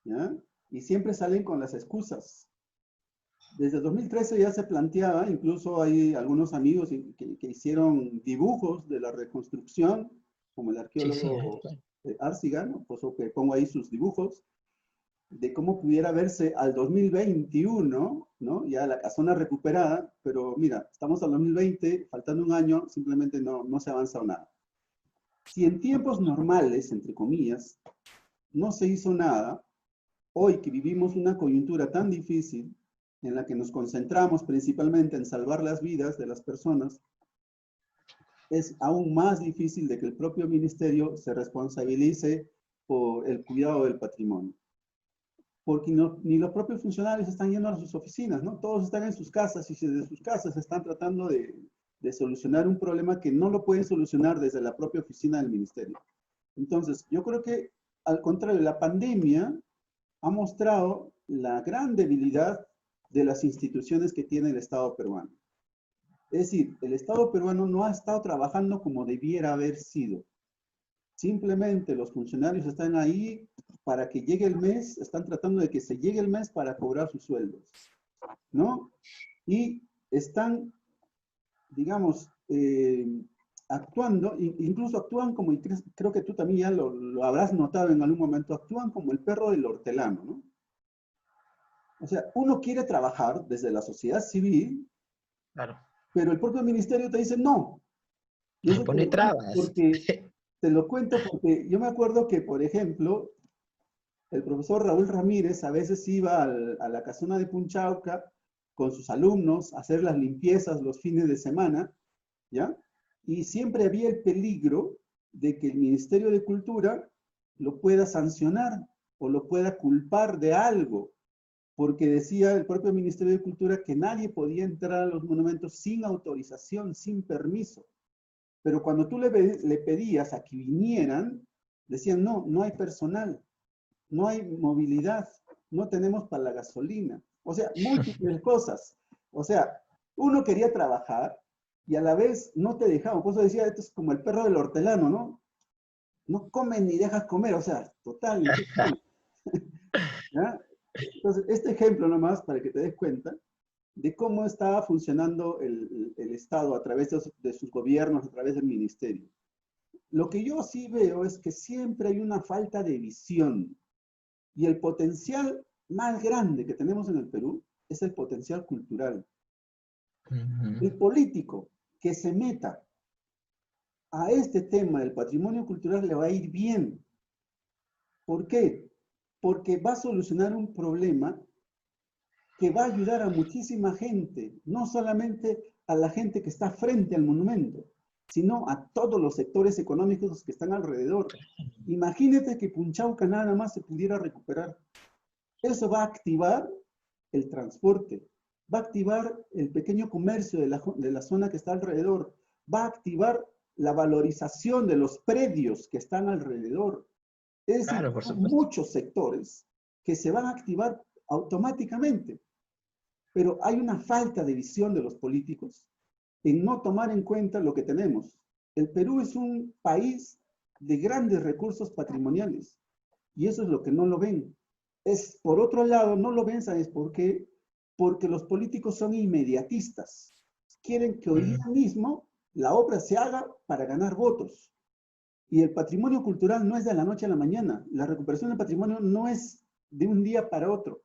¿ya? Y siempre salen con las excusas. Desde el 2013 ya se planteaba, incluso hay algunos amigos que hicieron dibujos de la reconstrucción, como el Sí, sí, arqueólogo claro. Arciga, ¿no? Pues, que pongo ahí sus dibujos, de cómo pudiera verse al 2021, ¿no? Ya la casona recuperada, pero mira, estamos al 2020, faltando un año, simplemente no se ha avanzado nada. Si en tiempos normales, entre comillas, no se hizo nada, hoy que vivimos una coyuntura tan difícil, en la que nos concentramos principalmente en salvar las vidas de las personas, es aún más difícil de que el propio ministerio se responsabilice por el cuidado del patrimonio. Porque ni los propios funcionarios están yendo a sus oficinas, ¿no? Todos están en sus casas y desde sus casas están tratando de solucionar un problema que no lo pueden solucionar desde la propia oficina del ministerio. Entonces, yo creo que, al contrario, la pandemia ha mostrado la gran debilidad de las instituciones que tiene el Estado peruano. Es decir, el Estado peruano no ha estado trabajando como debiera haber sido. Simplemente los funcionarios están ahí para que llegue el mes, están tratando de que se llegue el mes para cobrar sus sueldos, ¿no? Y están, digamos, actuando, incluso actúan como, y creo que tú también ya lo habrás notado en algún momento, actúan como el perro del hortelano, ¿no? O sea, uno quiere trabajar desde la sociedad civil, Claro. pero el propio ministerio te dice no. Y eso Pone trabas. te lo cuento porque yo me acuerdo que, por ejemplo, el profesor Raúl Ramírez a veces iba a la casona de Punchauca con sus alumnos a hacer las limpiezas los fines de semana, ¿ya? Y siempre había el peligro de que el Ministerio de Cultura lo pueda sancionar o lo pueda culpar de algo, porque decía el propio Ministerio de Cultura que nadie podía entrar a los monumentos sin autorización, sin permiso. Pero cuando tú le pedías a que vinieran, decían, no hay personal, no hay movilidad, no tenemos para la gasolina. O sea, múltiples cosas. O sea, uno quería trabajar y a la vez no te dejaban. Por eso decía, esto es como el perro del hortelano, ¿no? No comen ni dejas comer, o sea, total, ¿en qué están? ¿Ya? Entonces, este ejemplo nomás para que te des cuenta de cómo estaba funcionando el Estado a través de sus gobiernos, a través del ministerio. Lo que yo sí veo es que siempre hay una falta de visión y el potencial más grande que tenemos en el Perú es el potencial cultural. El político que se meta a este tema del patrimonio cultural le va a ir bien. ¿Por qué? Porque va a solucionar un problema que va a ayudar a muchísima gente, no solamente a la gente que está frente al monumento, sino a todos los sectores económicos que están alrededor. Imagínate que Punchauca nada más se pudiera recuperar. Eso va a activar el transporte, va a activar el pequeño comercio de la zona que está alrededor, va a activar la valorización de los predios que están alrededor. Es decir, Claro, por son supuesto. muchos sectores que se van a activar automáticamente. Pero hay una falta de visión de los políticos en no tomar en cuenta lo que tenemos. El Perú es un país de grandes recursos patrimoniales y eso es lo que no lo ven. Es, por otro lado, no lo ven, ¿sabes por qué? Porque los políticos son inmediatistas. Quieren que hoy día mismo la obra se haga para ganar votos. Y el patrimonio cultural no es de la noche a la mañana. La recuperación del patrimonio no es de un día para otro.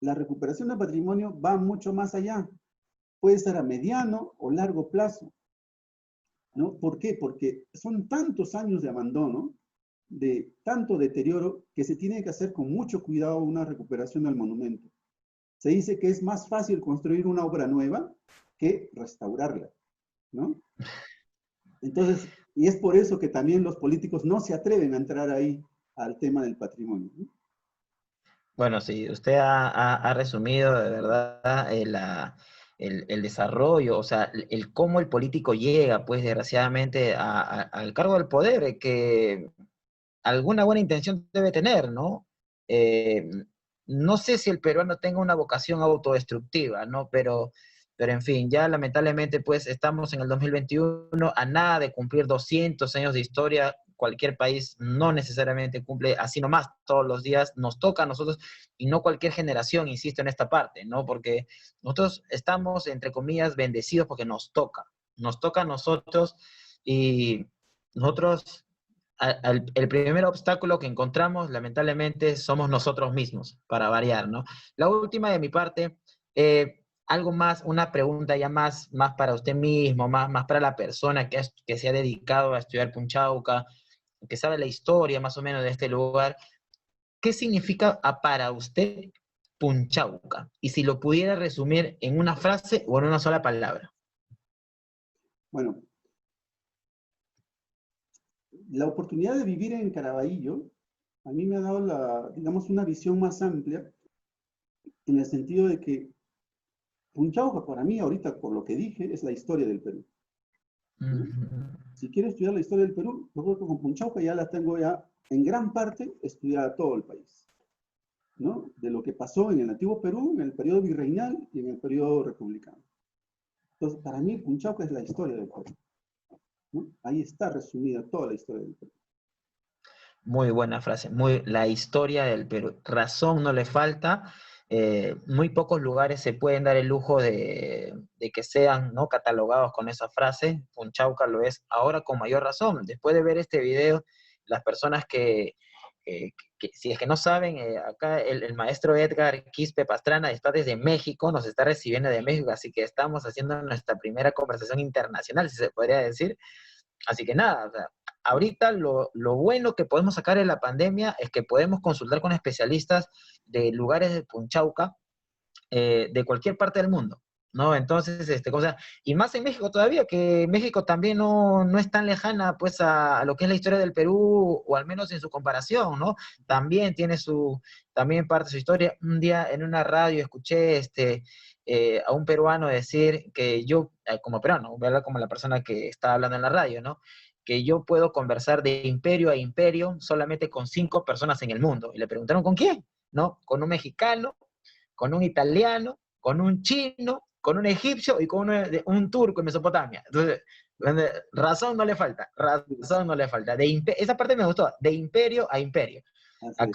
La recuperación del patrimonio va mucho más allá. Puede ser a mediano o largo plazo, ¿no? ¿Por qué? Porque son tantos años de abandono, de tanto deterioro, que se tiene que hacer con mucho cuidado una recuperación del monumento. Se dice que es más fácil construir una obra nueva que restaurarla, ¿no? Entonces, y es por eso que también los políticos no se atreven a entrar ahí al tema del patrimonio, ¿no? Bueno, sí, usted ha resumido de verdad el desarrollo, o sea, el cómo el político llega, pues, desgraciadamente, al cargo del poder, que alguna buena intención debe tener, ¿no? Eh, no sé si el peruano tenga una vocación autodestructiva, ¿no? Pero en fin, ya lamentablemente pues estamos en el 2021 a nada de cumplir 200 años de historia. Cualquier país no necesariamente cumple así nomás todos los días, nos toca a nosotros y no cualquier generación, insisto en esta parte, ¿no? Porque nosotros estamos, entre comillas, bendecidos porque nos toca a nosotros y nosotros el primer obstáculo que encontramos, lamentablemente, somos nosotros mismos, para variar, ¿no? La última de mi parte, algo más, una pregunta ya más para usted mismo, más para la persona que se ha dedicado a estudiar Punchauca, que sabe la historia más o menos de este lugar. ¿Qué significa para usted Punchauca? Y si lo pudiera resumir en una frase o en una sola palabra. Bueno, la oportunidad de vivir en Caraballo a mí me ha dado digamos, una visión más amplia en el sentido de que Punchauca para mí ahorita, por lo que dije, es la historia del Perú, ¿no? Si quiero estudiar la historia del Perú, yo creo que con Punchauca ya la tengo ya en gran parte estudiada todo el país, ¿no? De lo que pasó en el antiguo Perú, en el periodo virreinal y en el periodo republicano. Entonces, para mí Punchauca es la historia del Perú, ¿no? Ahí está resumida toda la historia del Perú. Muy buena frase, la historia del Perú. Razón no le falta. Muy pocos lugares se pueden dar el lujo de que sean, ¿no?, catalogados con esa frase. Punchauca lo es ahora con mayor razón. Después de ver este video, las personas que si es que no saben, acá el maestro Edgar Quispe Pastrana está desde México, nos está recibiendo de México, así que estamos haciendo nuestra primera conversación internacional, si se podría decir. Así que nada, o sea, ahorita lo bueno que podemos sacar de la pandemia es que podemos consultar con especialistas de lugares de Punchauca, de cualquier parte del mundo, ¿no? Entonces, cosa, y más en México todavía, que México también no es tan lejana, pues, a lo que es la historia del Perú, o al menos en su comparación, ¿no? También tiene también parte de su historia. Un día en una radio escuché, a un peruano decir que yo, como peruano, ¿verdad? Como la persona que está hablando en la radio, ¿no? Que yo puedo conversar de imperio a imperio solamente con 5 personas en el mundo. Y le preguntaron, ¿con quién? ¿No? Con un mexicano, con un italiano, con un chino, con un egipcio y con un turco en Mesopotamia. Entonces, razón no le falta, razón no le falta. Esa parte me gustó, de imperio a imperio. Así es.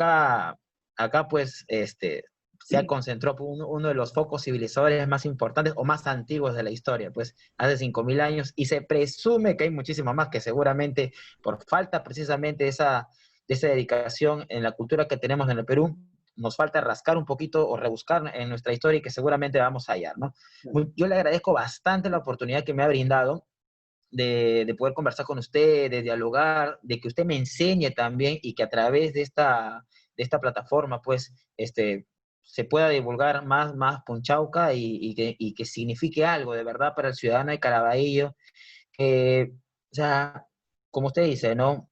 Acá pues, se concentró uno de los focos civilizadores más importantes o más antiguos de la historia, pues hace 5.000 años, y se presume que hay muchísimo más que seguramente por falta precisamente de esa dedicación en la cultura que tenemos en el Perú, nos falta rascar un poquito o rebuscar en nuestra historia y que seguramente vamos a hallar, ¿no? Yo le agradezco bastante la oportunidad que me ha brindado. de poder conversar con usted, de dialogar, de que usted me enseñe también y que a través de esta plataforma, pues, se pueda divulgar más Punchauca y que signifique algo de verdad para el ciudadano de Caraballo. O sea, como usted dice, ¿no?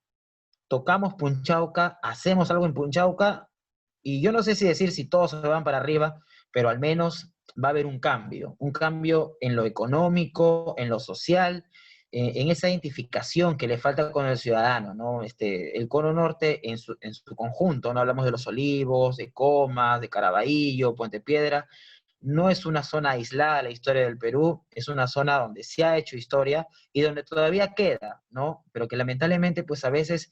Tocamos Punchauca, hacemos algo en Punchauca, y yo no sé si decir si todos se van para arriba, pero al menos va a haber un cambio en lo económico, en lo social, en esa identificación que le falta con el ciudadano, ¿no? El Cono Norte en su conjunto, no hablamos de Los Olivos, de Comas, de Caraballo, Puente Piedra, no es una zona aislada de la historia del Perú, es una zona donde se ha hecho historia y donde todavía queda, ¿no? Pero que lamentablemente, pues a veces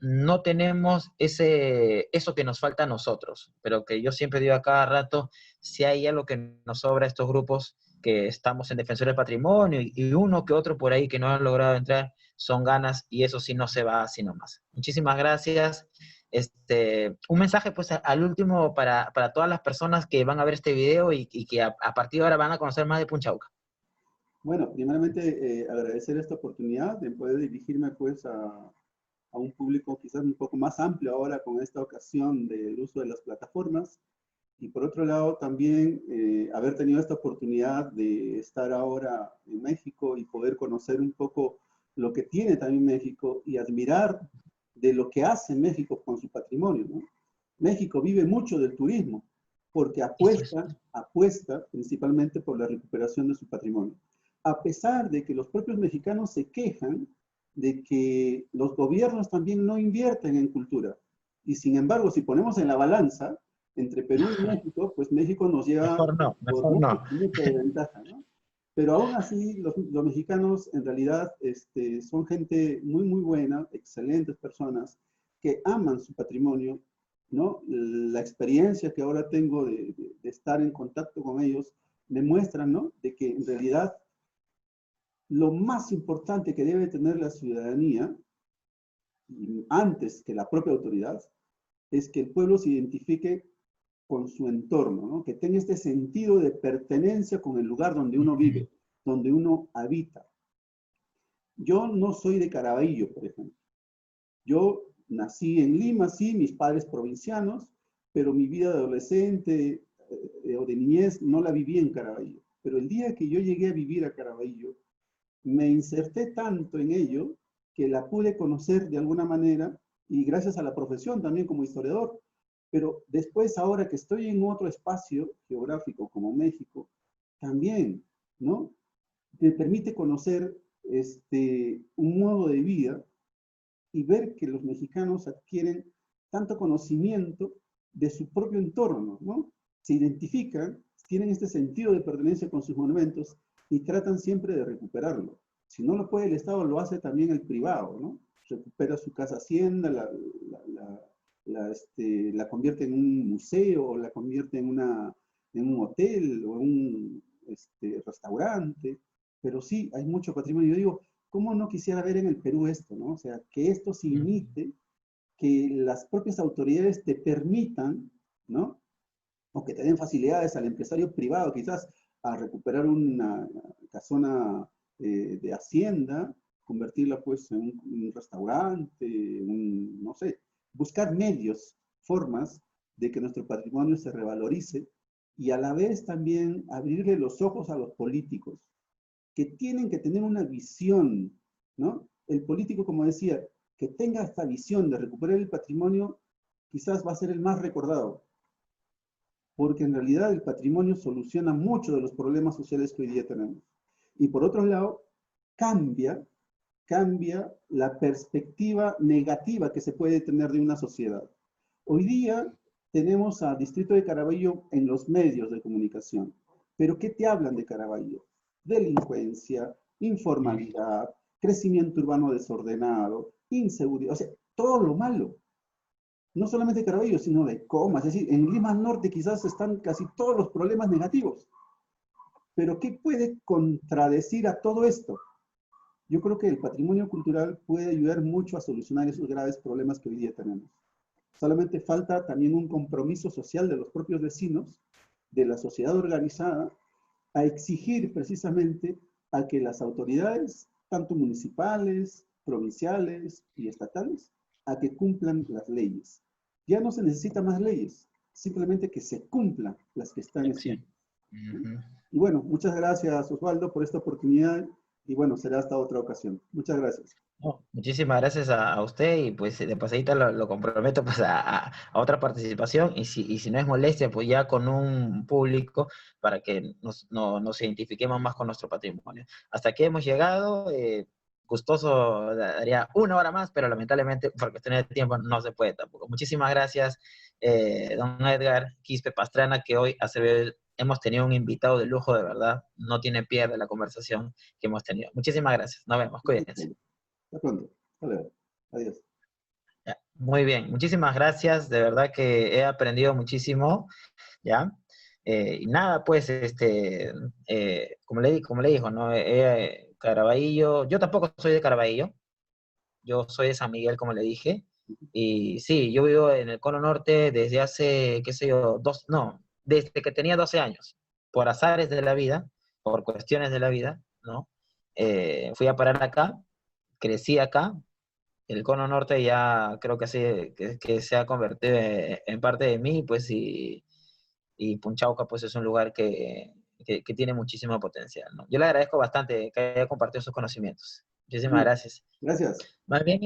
no tenemos eso que nos falta a nosotros, pero que yo siempre digo a cada rato, si hay algo que nos sobra a estos grupos que estamos en Defensor del Patrimonio y uno que otro por ahí que no han logrado entrar, son ganas y eso sí no se va así nomás. Muchísimas gracias. Un mensaje pues al último para todas las personas que van a ver este video y que a partir de ahora van a conocer más de Punchauca. Bueno, primeramente agradecer esta oportunidad de poder dirigirme pues a un público quizás un poco más amplio ahora con esta ocasión del uso de las plataformas. Y por otro lado, también haber tenido esta oportunidad de estar ahora en México y poder conocer un poco lo que tiene también México y admirar de lo que hace México con su patrimonio, ¿no? México vive mucho del turismo porque apuesta principalmente por la recuperación de su patrimonio. A pesar de que los propios mexicanos se quejan de que los gobiernos también no invierten en cultura. Y sin embargo, si ponemos en la balanza, entre Perú y México, pues México nos lleva por Mejor no. mucho de ventaja, ¿no? Pero aún así, los mexicanos en realidad son gente muy, muy buena, excelentes personas, que aman su patrimonio, ¿no? La experiencia que ahora tengo de estar en contacto con ellos me muestra, ¿no? De que en realidad lo más importante que debe tener la ciudadanía, antes que la propia autoridad, es que el pueblo se identifique con su entorno, ¿no? Que tenga este sentido de pertenencia con el lugar donde uno vive, donde uno habita. Yo no soy de Caraballo, por ejemplo. Yo nací en Lima, sí, mis padres provincianos, pero mi vida de adolescente o de niñez no la viví en Caraballo. Pero el día que yo llegué a vivir a Caraballo, me inserté tanto en ello que la pude conocer de alguna manera y gracias a la profesión también como historiador. Pero después, ahora que estoy en otro espacio geográfico como México, también, ¿no? Me permite conocer un modo de vida y ver que los mexicanos adquieren tanto conocimiento de su propio entorno, ¿no? Se identifican, tienen este sentido de pertenencia con sus monumentos y tratan siempre de recuperarlo. Si no lo puede el Estado, lo hace también el privado, ¿no? Recupera su casa hacienda, la convierte en un museo, la convierte en un hotel o en un restaurante. Pero sí, hay mucho patrimonio. Yo digo, ¿cómo no quisiera ver en el Perú esto, no? O sea, que esto se imite, que las propias autoridades te permitan, ¿no? O que te den facilidades al empresario privado, quizás a recuperar una casona de hacienda, convertirla pues en un restaurante, no sé, buscar medios, formas de que nuestro patrimonio se revalorice y a la vez también abrirle los ojos a los políticos, que tienen que tener una visión, ¿no? El político, como decía, que tenga esta visión de recuperar el patrimonio, quizás va a ser el más recordado, porque en realidad el patrimonio soluciona muchos de los problemas sociales que hoy día tenemos. Y por otro lado, cambia la perspectiva negativa que se puede tener de una sociedad. Hoy día tenemos a Distrito de Caraballo en los medios de comunicación, pero ¿qué te hablan de Caraballo? Delincuencia, informalidad, crecimiento urbano desordenado, inseguridad, o sea, todo lo malo. No solamente de Caraballo, sino de Comas, es decir, en Lima Norte quizás están casi todos los problemas negativos. Pero ¿qué puede contradecir a todo esto? Yo creo que el patrimonio cultural puede ayudar mucho a solucionar esos graves problemas que hoy día tenemos. Solamente falta también un compromiso social de los propios vecinos, de la sociedad organizada, a exigir precisamente a que las autoridades, tanto municipales, provinciales y estatales, a que cumplan las leyes. Ya no se necesita más leyes, simplemente que se cumplan las que están Acción. escritas. Y bueno, muchas gracias Osvaldo por esta oportunidad y bueno, será hasta otra ocasión. Muchas gracias. No, muchísimas gracias a usted y pues de pasadita lo comprometo pues a otra participación y si no es molestia pues ya con un público para que nos identifiquemos más con nuestro patrimonio. Hasta aquí hemos llegado, gustoso daría una hora más, pero lamentablemente por cuestiones de tiempo no se puede tampoco. Muchísimas gracias, don Edgar Quispe Pastrana, que hoy hemos tenido un invitado de lujo de verdad, no tiene pierde la conversación que hemos tenido. Muchísimas gracias, nos vemos, cuídense. Hasta pronto. Hasta luego. Adiós. Ya, muy bien, muchísimas gracias, de verdad que he aprendido muchísimo, ¿ya? Y nada, pues, como le dijo, ¿no? Caraballo, yo tampoco soy de Caraballo, yo soy de San Miguel, como le dije, y sí, yo vivo en el Cono Norte desde hace, qué sé yo, desde que tenía 12 años, por azares de la vida, por cuestiones de la vida, ¿no? Fui a parar acá, crecí acá, el Cono Norte ya creo que, que se ha convertido en parte de mí, pues, y Punchauca, pues, es un lugar que tiene muchísimo potencial, ¿no? Yo le agradezco bastante que haya compartido sus conocimientos. Muchísimas Bien, gracias. gracias. Más bien,